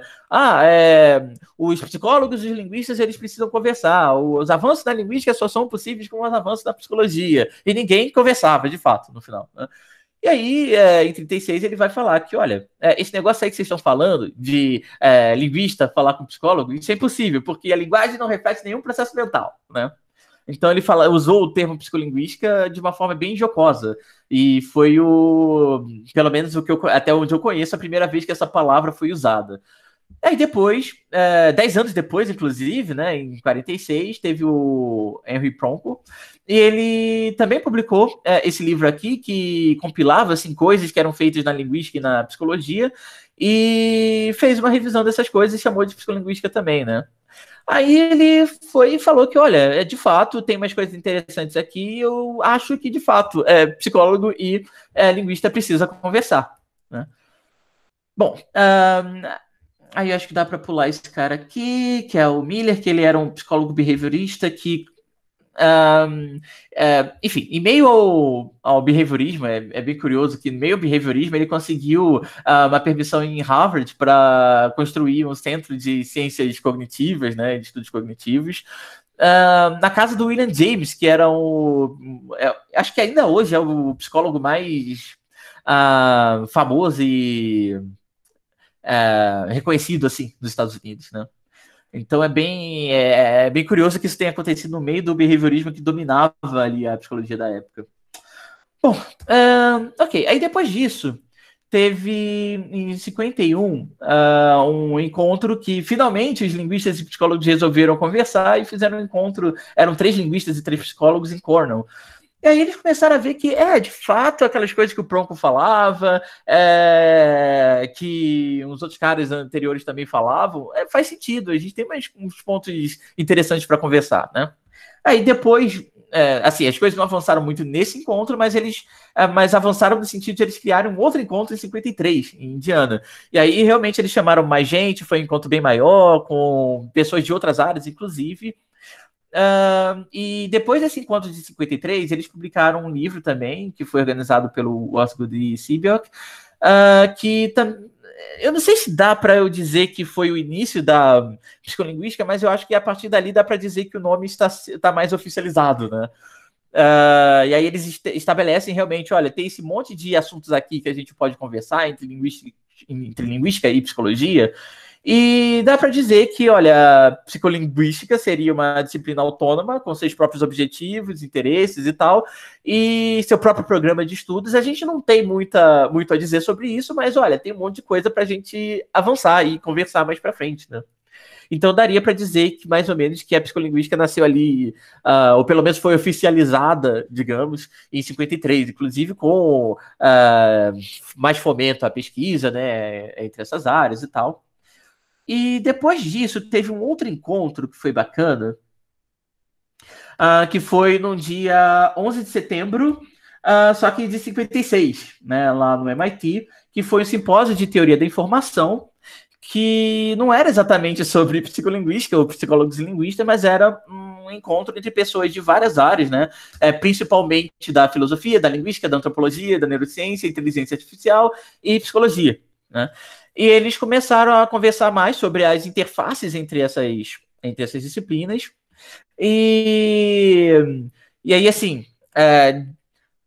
Os psicólogos e os linguistas, eles precisam conversar, os avanços da linguística só são possíveis com os avanços da psicologia, e ninguém conversava, de fato, no final, né? E aí, em 36, ele vai falar que, olha, esse negócio aí que vocês estão falando de linguista falar com psicólogo, isso é impossível, porque a linguagem não reflete nenhum processo mental, né? Então ele usou o termo psicolinguística de uma forma bem jocosa, e foi pelo menos até onde eu conheço, a primeira vez que essa palavra foi usada. Aí depois, 10 anos depois, inclusive, né, em 46, teve o Henry Pronko, e ele também publicou esse livro aqui, que compilava assim, coisas que eram feitas na linguística e na psicologia, e fez uma revisão dessas coisas e chamou de psicolinguística também, né? Aí ele foi e falou que, olha, de fato, tem umas coisas interessantes aqui, eu acho que, de fato, psicólogo e linguista precisa conversar, né? Bom, aí eu acho que dá para pular esse cara aqui, que é o Miller, que ele era um psicólogo behaviorista que, enfim, em meio ao behaviorismo, é bem curioso que, em meio ao behaviorismo, ele conseguiu uma permissão em Harvard para construir um centro de ciências cognitivas, né, de estudos cognitivos, na casa do William James, que era acho que ainda hoje é o psicólogo mais famoso e reconhecido assim nos Estados Unidos, né? Então é bem curioso que isso tenha acontecido no meio do behaviorismo que dominava ali a psicologia da época. Bom, ok. Aí depois disso, teve em 51 um encontro que finalmente os linguistas e psicólogos resolveram conversar e fizeram um encontro. Eram 3 linguistas e 3 psicólogos em Cornell. E aí eles começaram a ver que, de fato, aquelas coisas que o Pronko falava, que os outros caras anteriores também falavam, faz sentido. A gente tem mais uns pontos interessantes para conversar, né? Aí depois, assim, as coisas não avançaram muito nesse encontro, mas eles avançaram no sentido de eles criarem um outro encontro em 53, em Indiana. E aí realmente eles chamaram mais gente, foi um encontro bem maior, com pessoas de outras áreas, inclusive. E depois desse encontro de 53, eles publicaram um livro também, que foi organizado pelo Osgood e Seabiok, que eu não sei se dá para eu dizer que foi o início da psicolinguística, mas eu acho que a partir dali dá para dizer que o nome está mais oficializado, né? E aí eles estabelecem realmente, olha, tem esse monte de assuntos aqui que a gente pode conversar entre linguística e psicologia, e dá para dizer que, olha, psicolinguística seria uma disciplina autônoma, com seus próprios objetivos, interesses e tal, e seu próprio programa de estudos. A gente não tem muito a dizer sobre isso, mas, olha, tem um monte de coisa para a gente avançar e conversar mais para frente, né? Então daria para dizer que, mais ou menos, que a psicolinguística nasceu ali, ou pelo menos foi oficializada, digamos, em 53, inclusive com mais fomento à pesquisa, né, entre essas áreas e tal. E depois disso, teve um outro encontro que foi bacana, que foi no dia 11 de setembro, só que de 56, né, lá no MIT, que foi um simpósio de teoria da informação, que não era exatamente sobre psicolinguística ou psicólogos e linguistas, mas era um encontro entre pessoas de várias áreas, né? Principalmente da filosofia, da linguística, da antropologia, da neurociência, inteligência artificial e psicologia, né? E eles começaram a conversar mais sobre as interfaces entre essas disciplinas. E aí, assim,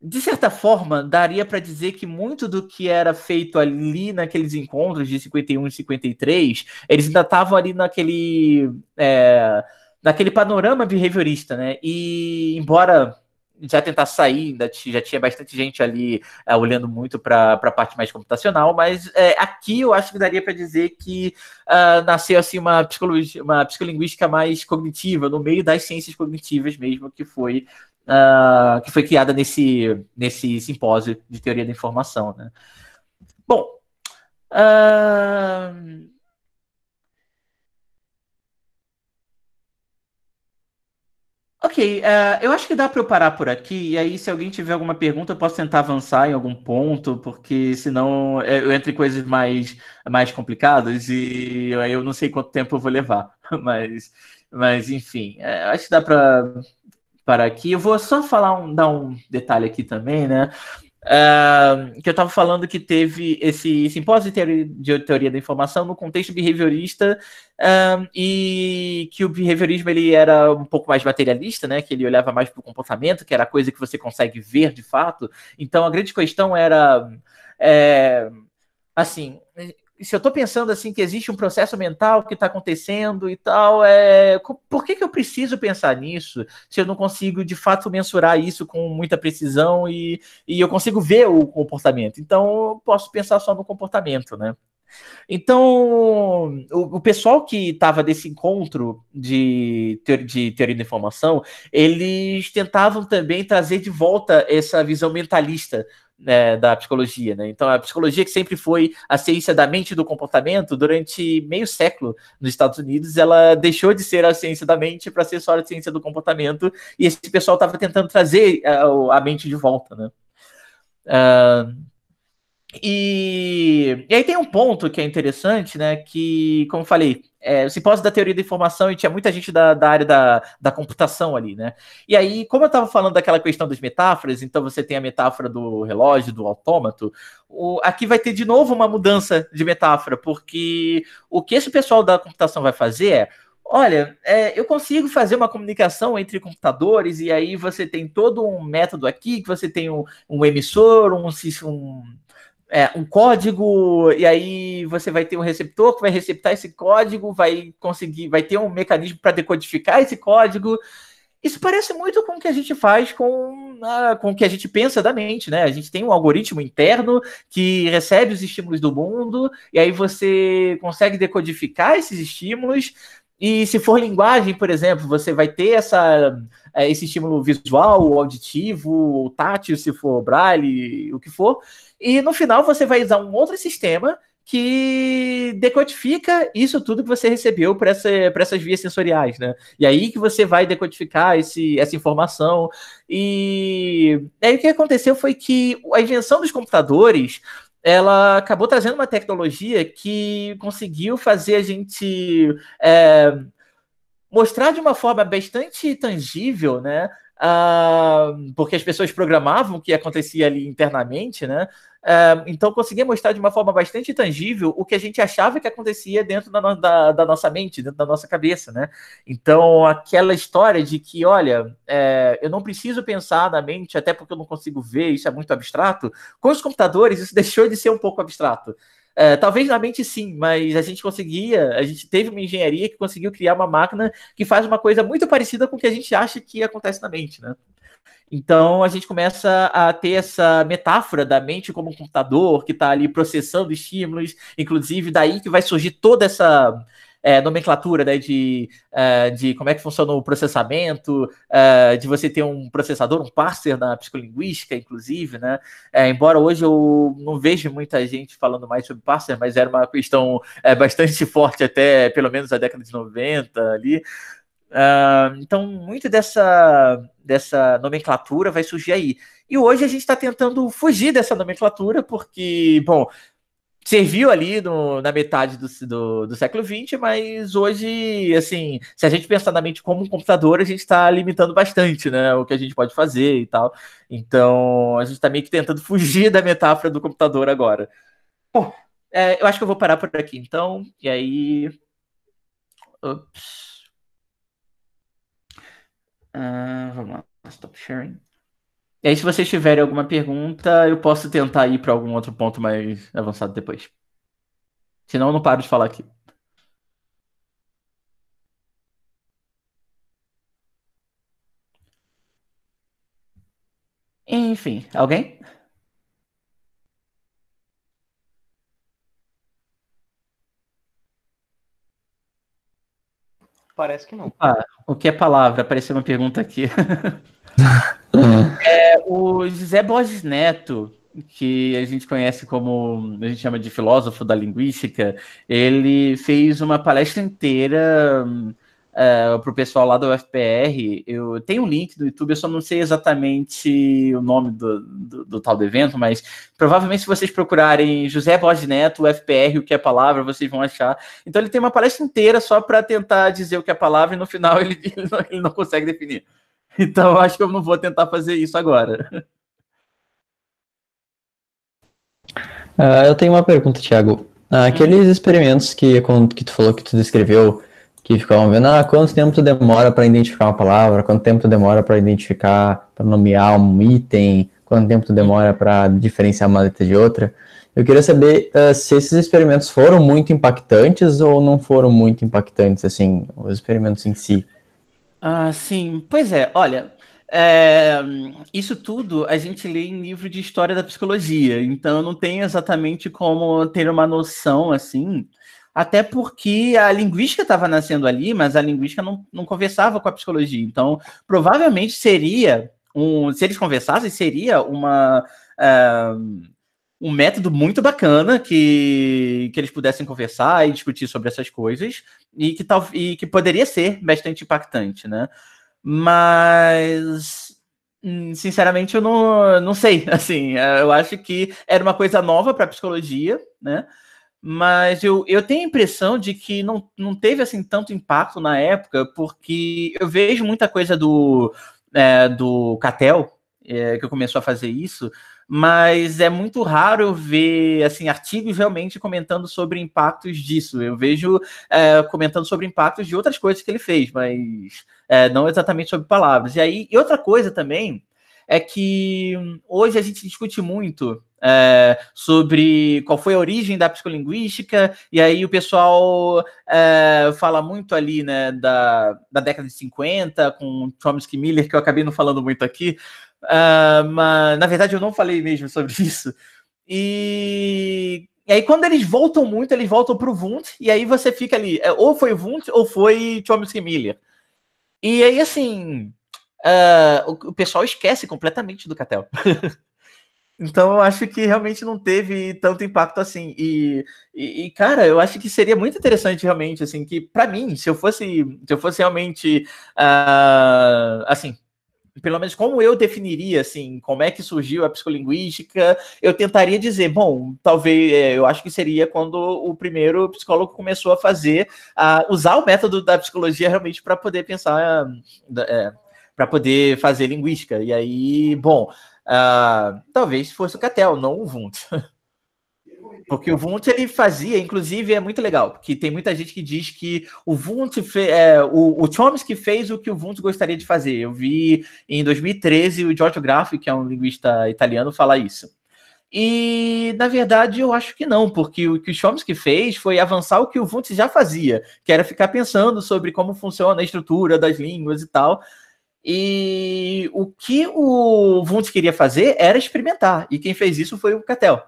de certa forma, daria para dizer que muito do que era feito ali naqueles encontros de 51 e 53, eles ainda estavam ali naquele panorama behaviorista, né? E embora já tentar sair, já tinha bastante gente ali olhando muito para a parte mais computacional, mas aqui eu acho que daria para dizer que nasceu assim uma psicolinguística mais cognitiva, no meio das ciências cognitivas mesmo, que foi criada nesse simpósio de teoria da informação, né? Bom, ok, eu acho que dá para eu parar por aqui, e aí se alguém tiver alguma pergunta, eu posso tentar avançar em algum ponto, porque senão eu entro em coisas mais complicadas e aí eu não sei quanto tempo eu vou levar, mas enfim, acho que dá para parar aqui. Eu vou só dar um detalhe aqui também, né? Que eu estava falando que teve esse simpósio de teoria da informação no contexto behaviorista, e que o behaviorismo ele era um pouco mais materialista, né, que ele olhava mais para o comportamento, que era a coisa que você consegue ver de fato. Então a grande questão era assim, se eu estou pensando assim que existe um processo mental que está acontecendo e tal, por que eu preciso pensar nisso se eu não consigo de fato mensurar isso com muita precisão e eu consigo ver o comportamento? Então eu posso pensar só no comportamento, né? Então, o pessoal que estava desse encontro de teoria da informação, eles tentavam também trazer de volta essa visão mentalista, né, da psicologia, né? Então, a psicologia, que sempre foi a ciência da mente e do comportamento, durante meio século nos Estados Unidos, ela deixou de ser a ciência da mente para ser só a ciência do comportamento, e esse pessoal estava tentando trazer a mente de volta, né? E aí tem um ponto que é interessante, né? Que, como eu falei, o simpósio da teoria da informação, e tinha muita gente da área da computação ali, né? E aí, como eu estava falando daquela questão das metáforas, então você tem a metáfora do relógio, do autômato, aqui vai ter de novo uma mudança de metáfora, porque o que esse pessoal da computação vai fazer é: olha, eu consigo fazer uma comunicação entre computadores, e aí você tem todo um método aqui, que você tem um emissor, um código, e aí você vai ter um receptor que vai receptar esse código, vai ter um mecanismo para decodificar esse código. Isso parece muito com o que a gente faz com o que a gente pensa da mente, né? A gente tem um algoritmo interno que recebe os estímulos do mundo, e aí você consegue decodificar esses estímulos. E se for linguagem, por exemplo, você vai ter esse estímulo visual, ou auditivo, ou tátil, se for braille, o que for. E no final você vai usar um outro sistema que decodifica isso tudo que você recebeu por essas vias sensoriais, né? E aí que você vai decodificar essa informação. E aí o que aconteceu foi que a invenção dos computadores, ela acabou trazendo uma tecnologia que conseguiu fazer a gente mostrar de uma forma bastante tangível, né? Porque as pessoas programavam o que acontecia ali internamente, né? Então conseguia mostrar de uma forma bastante tangível o que a gente achava que acontecia dentro da nossa mente, dentro da nossa cabeça, né? Então aquela história de que, olha, eu não preciso pensar na mente, até porque eu não consigo ver, isso é muito abstrato. Com os computadores isso deixou de ser um pouco abstrato. Talvez na mente sim, mas a gente teve uma engenharia que conseguiu criar uma máquina que faz uma coisa muito parecida com o que a gente acha que acontece na mente, né? Então a gente começa a ter essa metáfora da mente como um computador que está ali processando estímulos, inclusive daí que vai surgir toda essa nomenclatura, né, de como é que funciona o processamento, de você ter um processador, um parser na psicolinguística, inclusive, né? Embora hoje eu não vejo muita gente falando mais sobre parser, mas era uma questão bastante forte até pelo menos a década de 90 ali. Então, muito dessa nomenclatura vai surgir aí. E hoje a gente está tentando fugir dessa nomenclatura, porque, bom, serviu ali na metade do século XX, mas hoje, assim, se a gente pensar na mente como um computador, a gente está limitando bastante, né, o que a gente pode fazer e tal. Então, a gente está meio que tentando fugir da metáfora do computador agora. Bom, eu acho que eu vou parar por aqui, então, e aí... Ups. Vamos lá, stop sharing. E aí, se vocês tiverem alguma pergunta, eu posso tentar ir para algum outro ponto mais avançado depois. Senão, eu não paro de falar aqui. Enfim, alguém? Parece que não. O que é palavra? Apareceu uma pergunta aqui. O José Borges Neto, que a gente conhece como, a gente chama de filósofo da linguística, ele fez uma palestra inteira para o pessoal lá do UFPR. Eu tenho um link do YouTube, eu só não sei exatamente o nome do tal do evento, mas provavelmente se vocês procurarem José Borges Neto, UFPR, o que é palavra, vocês vão achar. Então ele tem uma palestra inteira só para tentar dizer o que é palavra, e no final ele não consegue definir. Então eu acho que eu não vou tentar fazer isso agora. Eu tenho uma pergunta, Thiago. Aqueles experimentos que tu falou que tu descreveu, que ficavam vendo, quanto tempo tu demora para identificar uma palavra, quanto tempo tu demora para identificar, para nomear um item, quanto tempo tu demora para diferenciar uma letra de outra. Eu queria saber se esses experimentos foram muito impactantes ou não foram muito impactantes, assim, os experimentos em si. Sim, pois é, olha, isso tudo a gente lê em livro de história da psicologia, então eu não tenho exatamente como ter uma noção assim, até porque a linguística estava nascendo ali, mas a linguística não conversava com a psicologia, então provavelmente seria se eles conversassem, seria um método muito bacana que eles pudessem conversar e discutir sobre essas coisas, e que poderia ser bastante impactante, né? Mas, sinceramente, eu não sei. Assim, eu acho que era uma coisa nova para a psicologia, né? Mas eu tenho a impressão de que não teve assim tanto impacto na época, porque eu vejo muita coisa do Cattell, que começou a fazer isso, mas é muito raro eu ver assim, artigos realmente comentando sobre impactos disso. Eu vejo comentando sobre impactos de outras coisas que ele fez, mas não exatamente sobre palavras. E outra coisa também é que hoje a gente discute muito sobre qual foi a origem da psicolinguística, e aí o pessoal fala muito ali, né, da década de 50, com Chomsky e Miller, que eu acabei não falando muito aqui, mas na verdade eu não falei mesmo sobre isso. E aí, quando eles voltam muito, eles voltam para o Wundt, e aí você fica ali, ou foi Wundt ou foi Chomsky e Miller. E aí, assim, o pessoal esquece completamente do Cattell. Então, eu acho que realmente não teve tanto impacto assim. Cara, eu acho que seria muito interessante realmente, assim, que para mim, se eu fosse realmente, assim, pelo menos como eu definiria, assim, como é que surgiu a psicolinguística, eu tentaria dizer, bom, talvez, eu acho que seria quando o primeiro psicólogo começou a usar o método da psicologia realmente para poder pensar, para poder fazer linguística. E aí, bom, talvez fosse o Cattell, não o Wundt. Porque o Wundt ele fazia, inclusive é muito legal, porque tem muita gente que diz que o Wundt o Chomsky fez o que o Wundt gostaria de fazer. Eu vi em 2013 o Giorgio Graffi, que é um linguista italiano, falar isso. E, na verdade, eu acho que não, porque o que o Chomsky fez foi avançar o que o Wundt já fazia, que era ficar pensando sobre como funciona a estrutura das línguas e tal. E o que o Wundt queria fazer era experimentar, e quem fez isso foi o Cattell.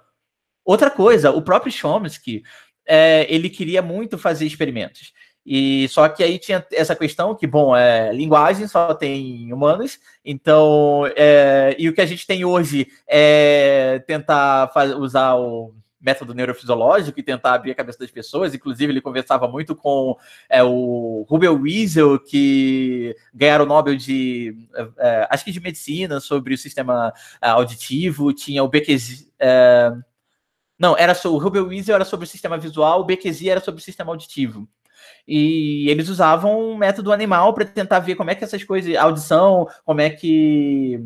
Outra coisa, o próprio Chomsky, ele queria muito fazer experimentos. E só que aí tinha essa questão que, bom, linguagem só tem humanos, então, e o que a gente tem hoje é tentar usar o método neurofisiológico e tentar abrir a cabeça das pessoas. Inclusive, ele conversava muito com o Rubel Wiesel, que ganharam o Nobel acho que de medicina, sobre o sistema auditivo. Tinha o Bequesi, não, o Rubel Wiesel era sobre o sistema visual, o Bequesi era sobre o sistema auditivo. E eles usavam um método animal para tentar ver como é que essas coisas, audição, como é que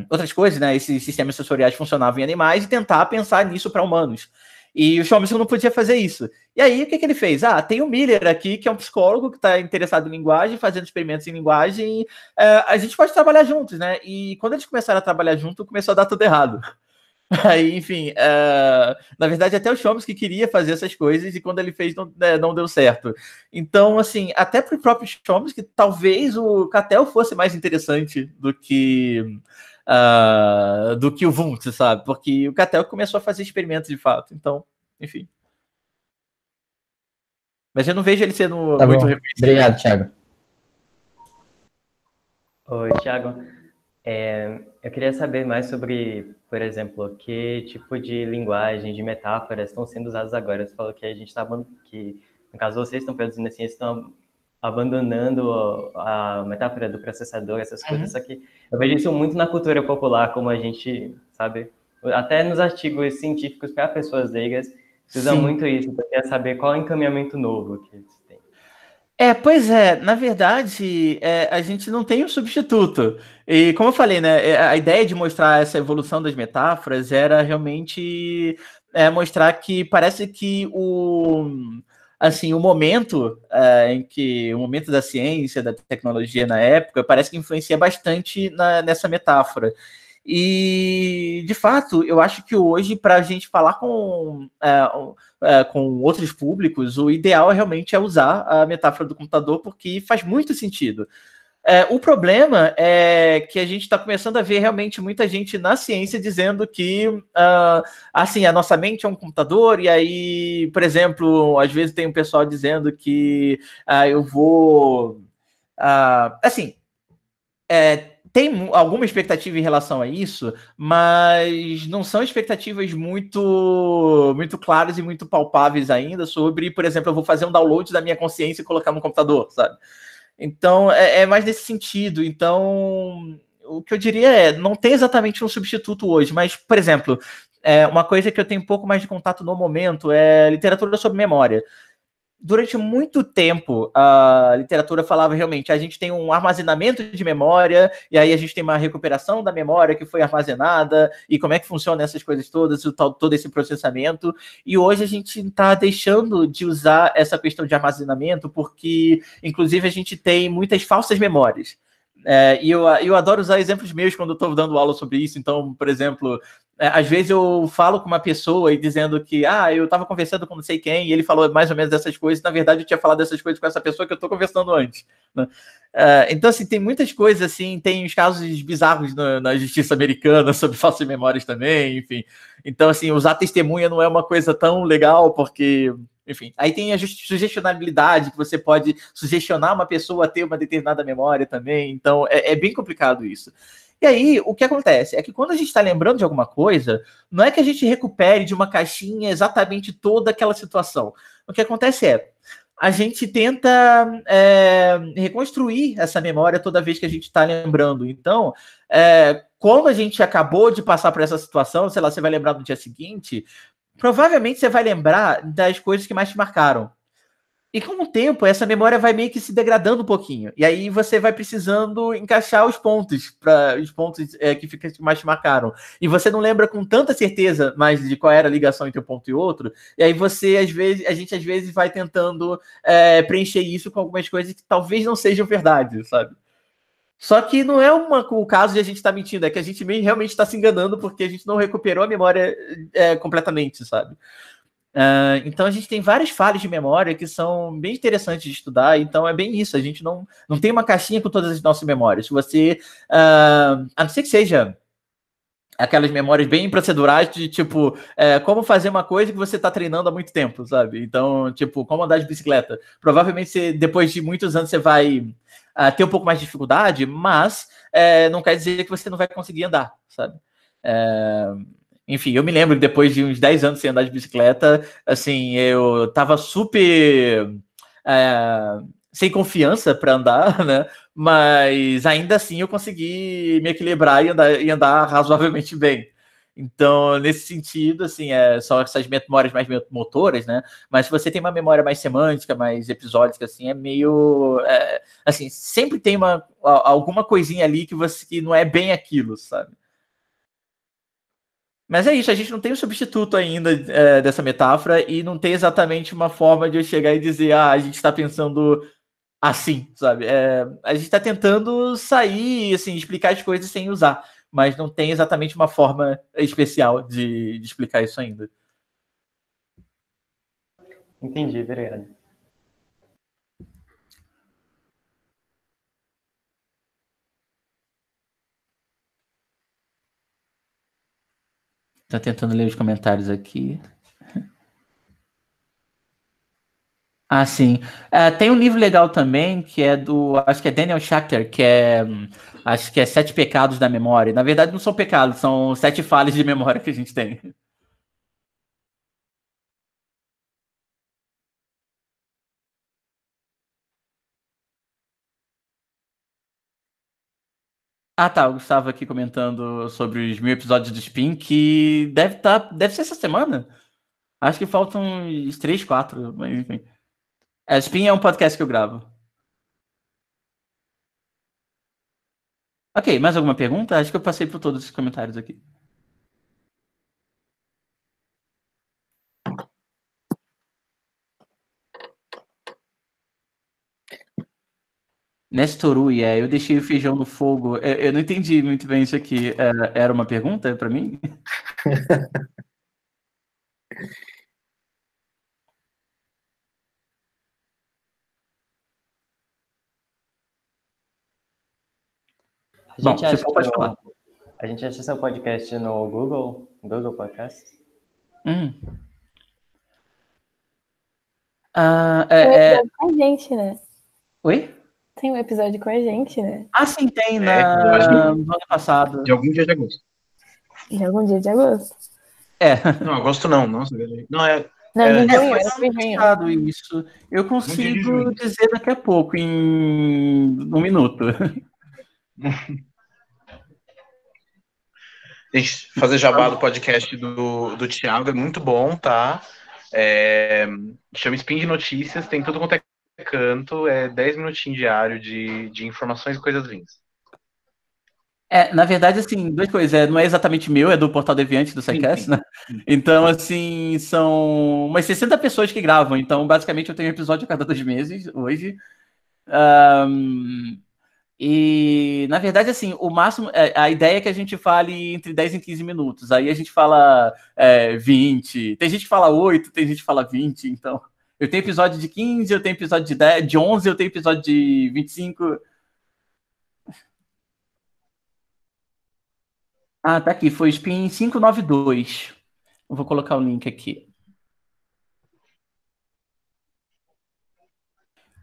outras coisas, né, esses sistemas sensoriais funcionavam em animais, e tentar pensar nisso para humanos. E o Chomsky não podia fazer isso. E aí, o que ele fez? Tem o Miller aqui, que é um psicólogo que está interessado em linguagem, fazendo experimentos em linguagem, a gente pode trabalhar juntos, né? E quando eles começaram a trabalhar junto, começou a dar tudo errado. Aí, enfim, na verdade, até o Chomsky queria fazer essas coisas, e quando ele fez, não deu certo. Então, assim, até para o próprio Chomsky, talvez o Cattell fosse mais interessante do que o Wundt, sabe? Porque o Cattell começou a fazer experimentos de fato. Então, enfim. Mas eu não vejo ele sendo Tá muito bom. reconhecido. Obrigado, Thiago. Oi, Thiago. Eu queria saber mais sobre, por exemplo, que tipo de linguagem, de metáforas estão sendo usadas agora. Você falou que a gente está, que no caso vocês estão produzindo assim, estão abandonando a metáfora do processador, essas coisas. Só que eu vejo isso muito na cultura popular, como a gente sabe, até nos artigos científicos para pessoas leigas, se usa muito isso. Eu queria saber qual é o encaminhamento novo que eles têm. Pois é, na verdade, a gente não tem um substituto. E como eu falei, né, a ideia de mostrar essa evolução das metáforas era realmente mostrar que parece que assim, o momento o momento da ciência, da tecnologia na época, parece que influencia bastante nessa metáfora. E, de fato, eu acho que hoje, para a gente falar com outros públicos, o ideal realmente é usar a metáfora do computador, porque faz muito sentido. O problema é que a gente está começando a ver realmente muita gente na ciência dizendo que assim, a nossa mente é um computador, e aí, por exemplo, às vezes tem um pessoal dizendo que eu vou. Assim, tem alguma expectativa em relação a isso, mas não são expectativas muito claras e muito palpáveis ainda sobre, por exemplo, eu vou fazer um download da minha consciência e colocar no computador, sabe? Então, é mais nesse sentido. Então, o que eu diria não tem exatamente um substituto hoje, mas, por exemplo, uma coisa que eu tenho um pouco mais de contato no momento é literatura sobre memória. Durante muito tempo, a literatura falava realmente, a gente tem um armazenamento de memória, e aí a gente tem uma recuperação da memória que foi armazenada, e como é que funciona essas coisas todas, todo esse processamento. E hoje a gente está deixando de usar essa questão de armazenamento, porque, inclusive, a gente tem muitas falsas memórias. E eu adoro usar exemplos meus quando eu estou dando aula sobre isso. Então, por exemplo, às vezes eu falo com uma pessoa e dizendo que eu estava conversando com não sei quem e ele falou mais ou menos dessas coisas. Na verdade, eu tinha falado dessas coisas com essa pessoa que eu estou conversando antes, né? Então, assim, tem muitas coisas, assim, tem os casos bizarros na justiça americana sobre falsas memórias também, enfim. Então, assim, usar testemunha não é uma coisa tão legal, porque, enfim, aí tem a sugestionabilidade, que você pode sugestionar uma pessoa a ter uma determinada memória também, então é bem complicado isso. E aí, o que acontece é que quando a gente está lembrando de alguma coisa, não é que a gente recupere de uma caixinha exatamente toda aquela situação. O que acontece a gente tenta reconstruir essa memória toda vez que a gente está lembrando. Então, quando a gente acabou de passar por essa situação, sei lá, você vai lembrar no dia seguinte, provavelmente você vai lembrar das coisas que mais te marcaram. E com o tempo, essa memória vai meio que se degradando um pouquinho. E aí você vai precisando encaixar os pontos, para os pontos que mais te marcaram. E você não lembra com tanta certeza mais de qual era a ligação entre um ponto e outro. E aí a gente às vezes vai tentando preencher isso com algumas coisas que talvez não sejam verdade, sabe? Só que não é o caso de a gente estar mentindo, é que a gente realmente está se enganando porque a gente não recuperou a memória completamente, sabe? Então a gente tem várias falhas de memória que são bem interessantes de estudar. Então é bem isso, a gente não tem uma caixinha com todas as nossas memórias. Você, a não ser que seja aquelas memórias bem procedurais de tipo, como fazer uma coisa que você está treinando há muito tempo, sabe? Então, tipo, como andar de bicicleta. Provavelmente depois de muitos anos você vai ter um pouco mais de dificuldade, mas não quer dizer que você não vai conseguir andar, sabe? Enfim, eu me lembro que depois de uns 10 anos sem andar de bicicleta, assim, eu tava super sem confiança para andar, né? Mas ainda assim eu consegui me equilibrar e andar razoavelmente bem. Então, nesse sentido, assim, só essas memórias mais motoras, né? Mas se você tem uma memória mais semântica, mais episódica, assim, é meio. Assim, sempre tem alguma coisinha ali que não é bem aquilo, sabe? Mas é isso, a gente não tem um substituto ainda dessa metáfora e não tem exatamente uma forma de eu chegar e dizer, a gente está pensando assim, sabe? A gente está tentando sair, assim, explicar as coisas sem usar, mas não tem exatamente uma forma especial de explicar isso ainda. Entendi, obrigado. Tô tentando ler os comentários aqui. Sim. Tem um livro legal também, que é acho que é Daniel Schachter, acho que é Sete Pecados da Memória. Na verdade, não são pecados, são 7 falhas de memória que a gente tem. Tá, o Gustavo aqui comentando sobre os 1000 episódios do Spin, que deve ser essa semana. Acho que faltam uns 3, 4, mas enfim. Spin é um podcast que eu gravo. Ok, mais alguma pergunta? Acho que eu passei por todos os comentários aqui. Nestorui, eu deixei o feijão no fogo. Eu não entendi muito bem isso aqui. Era uma pergunta para mim? Bom, se for, pode falar. A gente acha seu podcast no Google Podcast? Tem um episódio com a gente, né? Oi? Tem um episódio com a gente, né? Ah, sim, tem no ano passado. De algum dia de agosto. De algum dia de agosto. Não, agosto não. Nossa, não é. Não, foi foi ano isso. Eu consigo dizer daqui a pouco, em 1 minuto. Fazer jabá do podcast do Thiago é muito bom, tá? Chama Spin de Notícias, tem tudo quanto é canto, 10 minutinhos diário de informações e coisas vindas. Na verdade, assim, 2 coisas. Não é exatamente meu, é do Portal Deviante, do SciCast, né? Então, assim, são umas 60 pessoas que gravam. Então, basicamente, eu tenho um episódio a cada 2 meses, hoje. E, na verdade, assim, o máximo... A ideia é que a gente fale entre 10 e 15 minutos. Aí a gente fala 20. Tem gente que fala 8, tem gente que fala 20. Então, eu tenho episódio de 15, eu tenho episódio de 10, de 11, eu tenho episódio de 25... Ah, tá aqui. Foi Spin 592. Eu vou colocar o link aqui.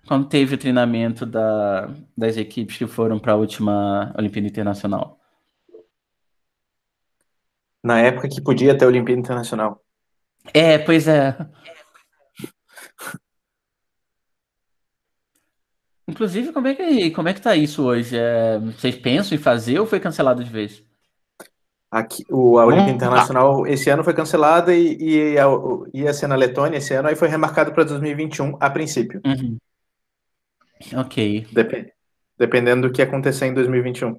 Quando teve o treinamento das equipes que foram para a última Olimpíada Internacional. Na época que podia ter a Olimpíada Internacional. Pois é. Inclusive, como é que tá isso hoje? Vocês pensam em fazer ou foi cancelado de vez? Aqui, a Olimpíada Internacional esse ano foi cancelada e ia ser na Letônia esse ano, aí foi remarcado para 2021 a princípio. Uhum. Ok. Dependendo do que acontecer em 2021.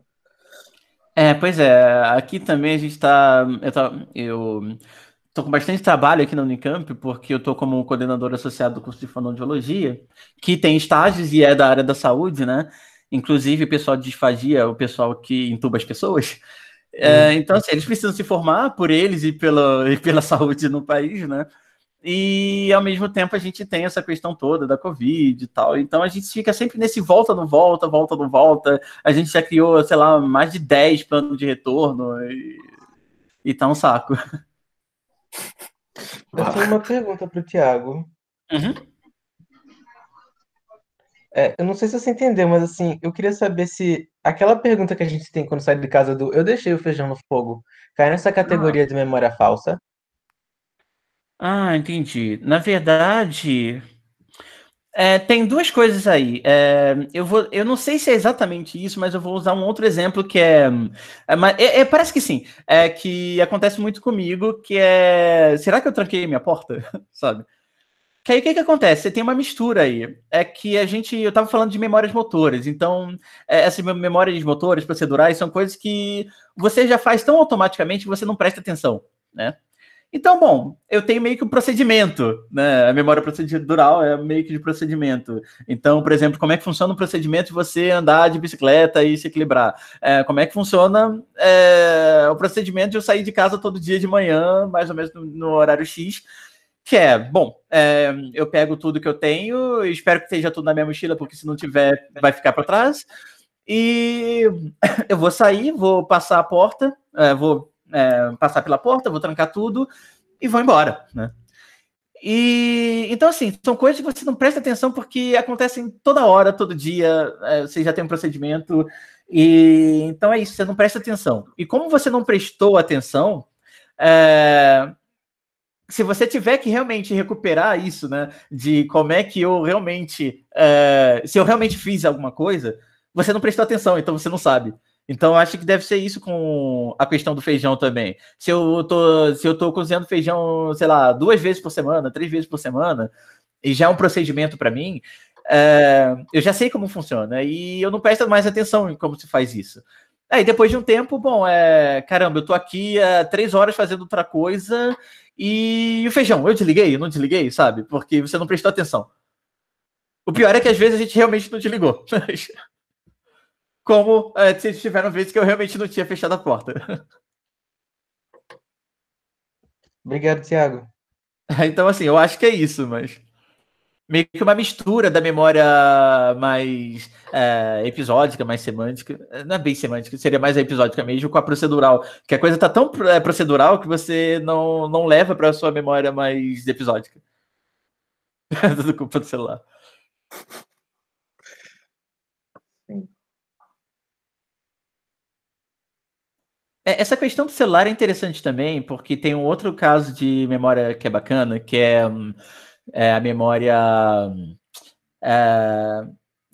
Pois é. Aqui também a gente tá... Eu tô com bastante trabalho aqui na Unicamp, porque eu tô como coordenador associado do curso de fonoaudiologia, que tem estágios e é da área da saúde, né? Inclusive o pessoal de disfagia, o pessoal que entuba as pessoas. Então, assim, eles precisam se formar por eles e pela saúde no país, né? E, ao mesmo tempo, a gente tem essa questão toda da Covid e tal. Então, a gente fica sempre nesse volta, não volta, volta, não volta. A gente já criou, sei lá, mais de 10 planos de retorno e tá um saco. Eu tenho uma pergunta pro Thiago. Uhum. Eu não sei se você entendeu, mas assim, eu queria saber se aquela pergunta que a gente tem quando sai de casa do eu deixei o feijão no fogo, cai nessa categoria de memória falsa? Ah, entendi. Na verdade, tem 2 coisas aí. Eu não sei se é exatamente isso, mas eu vou usar um outro exemplo que parece que sim. Que acontece muito comigo, que será que eu tranquei minha porta? Sabe? Que aí o que acontece? Você tem uma mistura aí. Eu estava falando de memórias motoras, então essas memórias motoras procedurais são coisas que você já faz tão automaticamente que você não presta atenção, né? Então, bom, eu tenho meio que um procedimento, né? A memória procedural é meio que de procedimento. Então, por exemplo, como é que funciona o procedimento de você andar de bicicleta e se equilibrar? Como é que funciona o procedimento de eu sair de casa todo dia de manhã, mais ou menos no horário X? Que eu pego tudo que eu tenho, espero que esteja tudo na minha mochila, porque se não tiver, vai ficar para trás. E eu vou sair, vou passar a porta, passar pela porta, vou trancar tudo e vou embora, né? E então, assim, são coisas que você não presta atenção porque acontecem toda hora, todo dia, você já tem um procedimento, e então é isso, você não presta atenção. E como você não prestou atenção, se você tiver que realmente recuperar isso, né, de como é que eu realmente, se eu realmente fiz alguma coisa, você não prestou atenção, então você não sabe. Então, acho que deve ser isso com a questão do feijão também. Se eu tô cozinhando feijão, sei lá, 2 vezes por semana, 3 vezes por semana, e já é um procedimento para mim, eu já sei como funciona, e eu não presto mais atenção em como se faz isso. Aí, depois de um tempo, caramba, eu tô aqui há 3 horas fazendo outra coisa, e o feijão, eu desliguei? Eu não desliguei, sabe? Porque você não prestou atenção. O pior é que às vezes a gente realmente não desligou. como se tiveram vezes que eu realmente não tinha fechado a porta. Obrigado, Thiago. Então, assim, eu acho que é isso, mas meio que uma mistura da memória mais episódica, mais semântica. Não é bem semântica, seria mais a episódica mesmo, com a procedural. Que a coisa tá tão procedural que você não leva para a sua memória mais episódica. Tudo culpa do celular. Sim. Essa questão do celular é interessante também, porque tem um outro caso de memória que é bacana, que é a memória.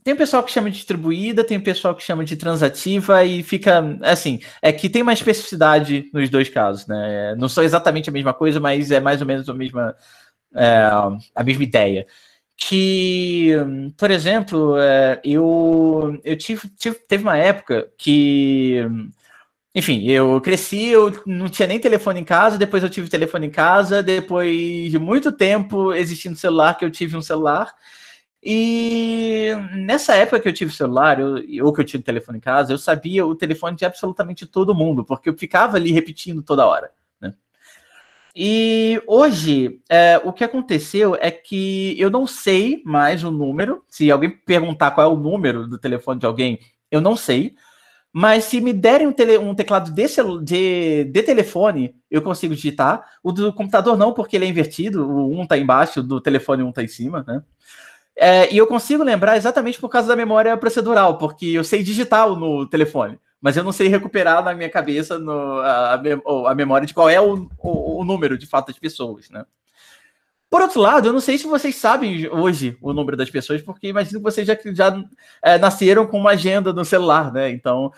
Tem o pessoal que chama de distribuída, tem o pessoal que chama de transativa, e fica assim, é que tem uma especificidade nos dois casos, né? Não são exatamente a mesma coisa, mas é mais ou menos a mesma ideia. Que, por exemplo, teve uma época que, enfim, eu cresci, eu não tinha nem telefone em casa, depois eu tive telefone em casa, depois de muito tempo existindo celular, que eu tive um celular. E nessa época que eu tive celular, ou que eu tive telefone em casa, eu sabia o telefone de absolutamente todo mundo, porque eu ficava ali repetindo toda hora, né? E hoje, o que aconteceu é que eu não sei mais o número. Se alguém perguntar qual é o número do telefone de alguém, eu não sei. Mas se me derem um teclado de telefone, eu consigo digitar. O do computador não, porque ele é invertido. O 1 está embaixo do telefone e o 1 está em cima, né? E eu consigo lembrar exatamente por causa da memória procedural, porque eu sei digitar no telefone, mas eu não sei recuperar na minha cabeça a memória de qual é o número, de fato, das pessoas, né? Por outro lado, eu não sei se vocês sabem hoje o número das pessoas, porque imagino que vocês já nasceram com uma agenda no celular, né? Então,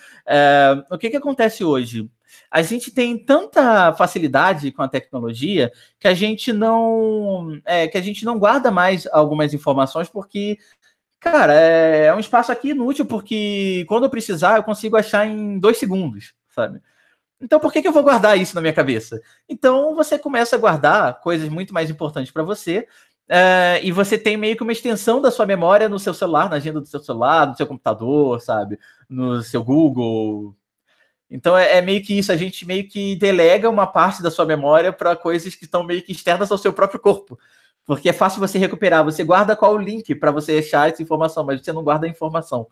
o que acontece hoje? A gente tem tanta facilidade com a tecnologia que a gente não guarda mais algumas informações, porque, cara, é um espaço aqui inútil, porque quando eu precisar, eu consigo achar em 2 segundos, sabe? Então, por que eu vou guardar isso na minha cabeça? Então, você começa a guardar coisas muito mais importantes para você, e você tem meio que uma extensão da sua memória no seu celular, na agenda do seu celular, no seu computador, sabe? No seu Google. Então, é meio que isso. A gente meio que delega uma parte da sua memória para coisas que estão meio que externas ao seu próprio corpo. Porque é fácil você recuperar. Você guarda qual o link para você achar essa informação, mas você não guarda a informação.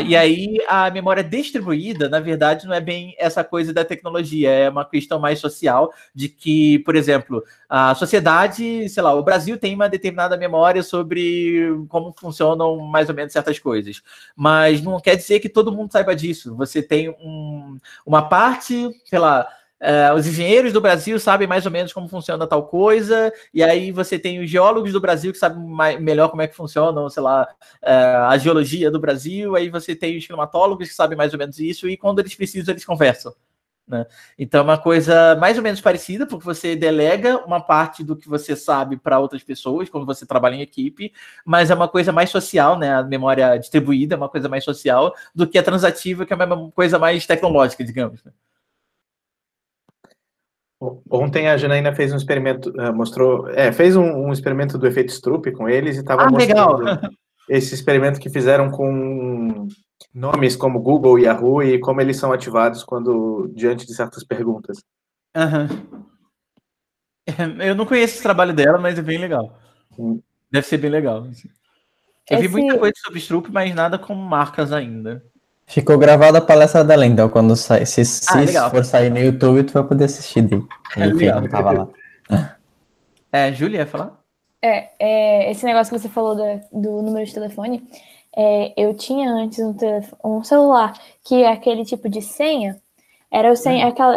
E aí a memória distribuída, na verdade, não é bem essa coisa da tecnologia, é uma questão mais social, de que, por exemplo, a sociedade, sei lá, o Brasil tem uma determinada memória sobre como funcionam mais ou menos certas coisas, mas não quer dizer que todo mundo saiba disso. Você tem uma parte, sei lá, os engenheiros do Brasil sabem mais ou menos como funciona tal coisa, e aí você tem os geólogos do Brasil que sabem melhor como é que funciona, sei lá, a geologia do Brasil, aí você tem os climatólogos que sabem mais ou menos isso, e quando eles precisam, eles conversam, né? Então é uma coisa mais ou menos parecida, porque você delega uma parte do que você sabe para outras pessoas, quando você trabalha em equipe, mas é uma coisa mais social, né? A memória distribuída é uma coisa mais social do que a transativa, que é uma coisa mais tecnológica, digamos, né? Ontem a Janaína fez um experimento, fez um experimento do efeito Stroop com eles e estava mostrando legal. Esse experimento que fizeram com nomes como Google e Yahoo e como eles são ativados diante de certas perguntas. Eu não conheço esse trabalho dela, mas é bem legal. Deve ser bem legal. Eu vi muita coisa sobre Stroop, mas nada com marcas ainda. Ficou gravada a palestra dela, então, quando sai, se for sair no YouTube, tu vai poder assistir daí. Enfim, não tava lá. Júlia, ia falar? Esse negócio que você falou do número de telefone, eu tinha antes um celular que aquele tipo de senha era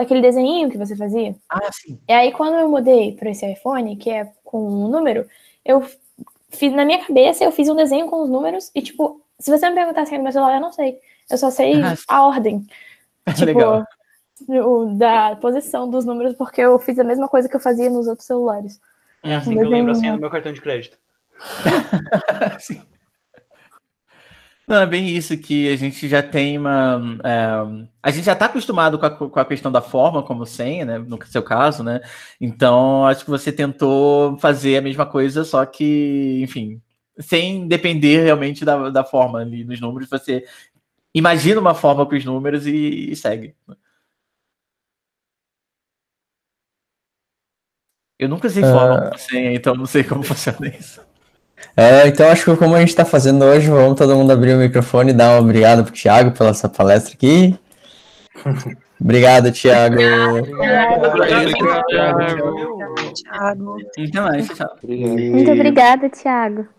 aquele desenhinho que você fazia. Sim. E aí, quando eu mudei para esse iPhone, que é com um número, eu fiz na minha cabeça, eu fiz um desenho com os números e, tipo, se você me perguntar se é no meu celular, eu não sei. Eu só sei a ordem. Tipo, legal. Da posição dos números, porque eu fiz a mesma coisa que eu fazia nos outros celulares. É assim que eu lembro a senha do meu cartão de crédito. Sim. Não, é bem isso, que a gente já tem a gente já está acostumado com a questão da forma como senha, né? No seu caso, né? Então, acho que você tentou fazer a mesma coisa, só que, enfim, sem depender realmente da forma ali nos números, você imagina uma forma com os números e segue. Eu nunca usei forma com senha, então não sei como funciona isso. Então acho que como a gente está fazendo hoje, vamos todo mundo abrir o microfone e dar uma obrigado pro Thiago pela sua palestra aqui. Obrigado, Thiago. Muito obrigada, Thiago.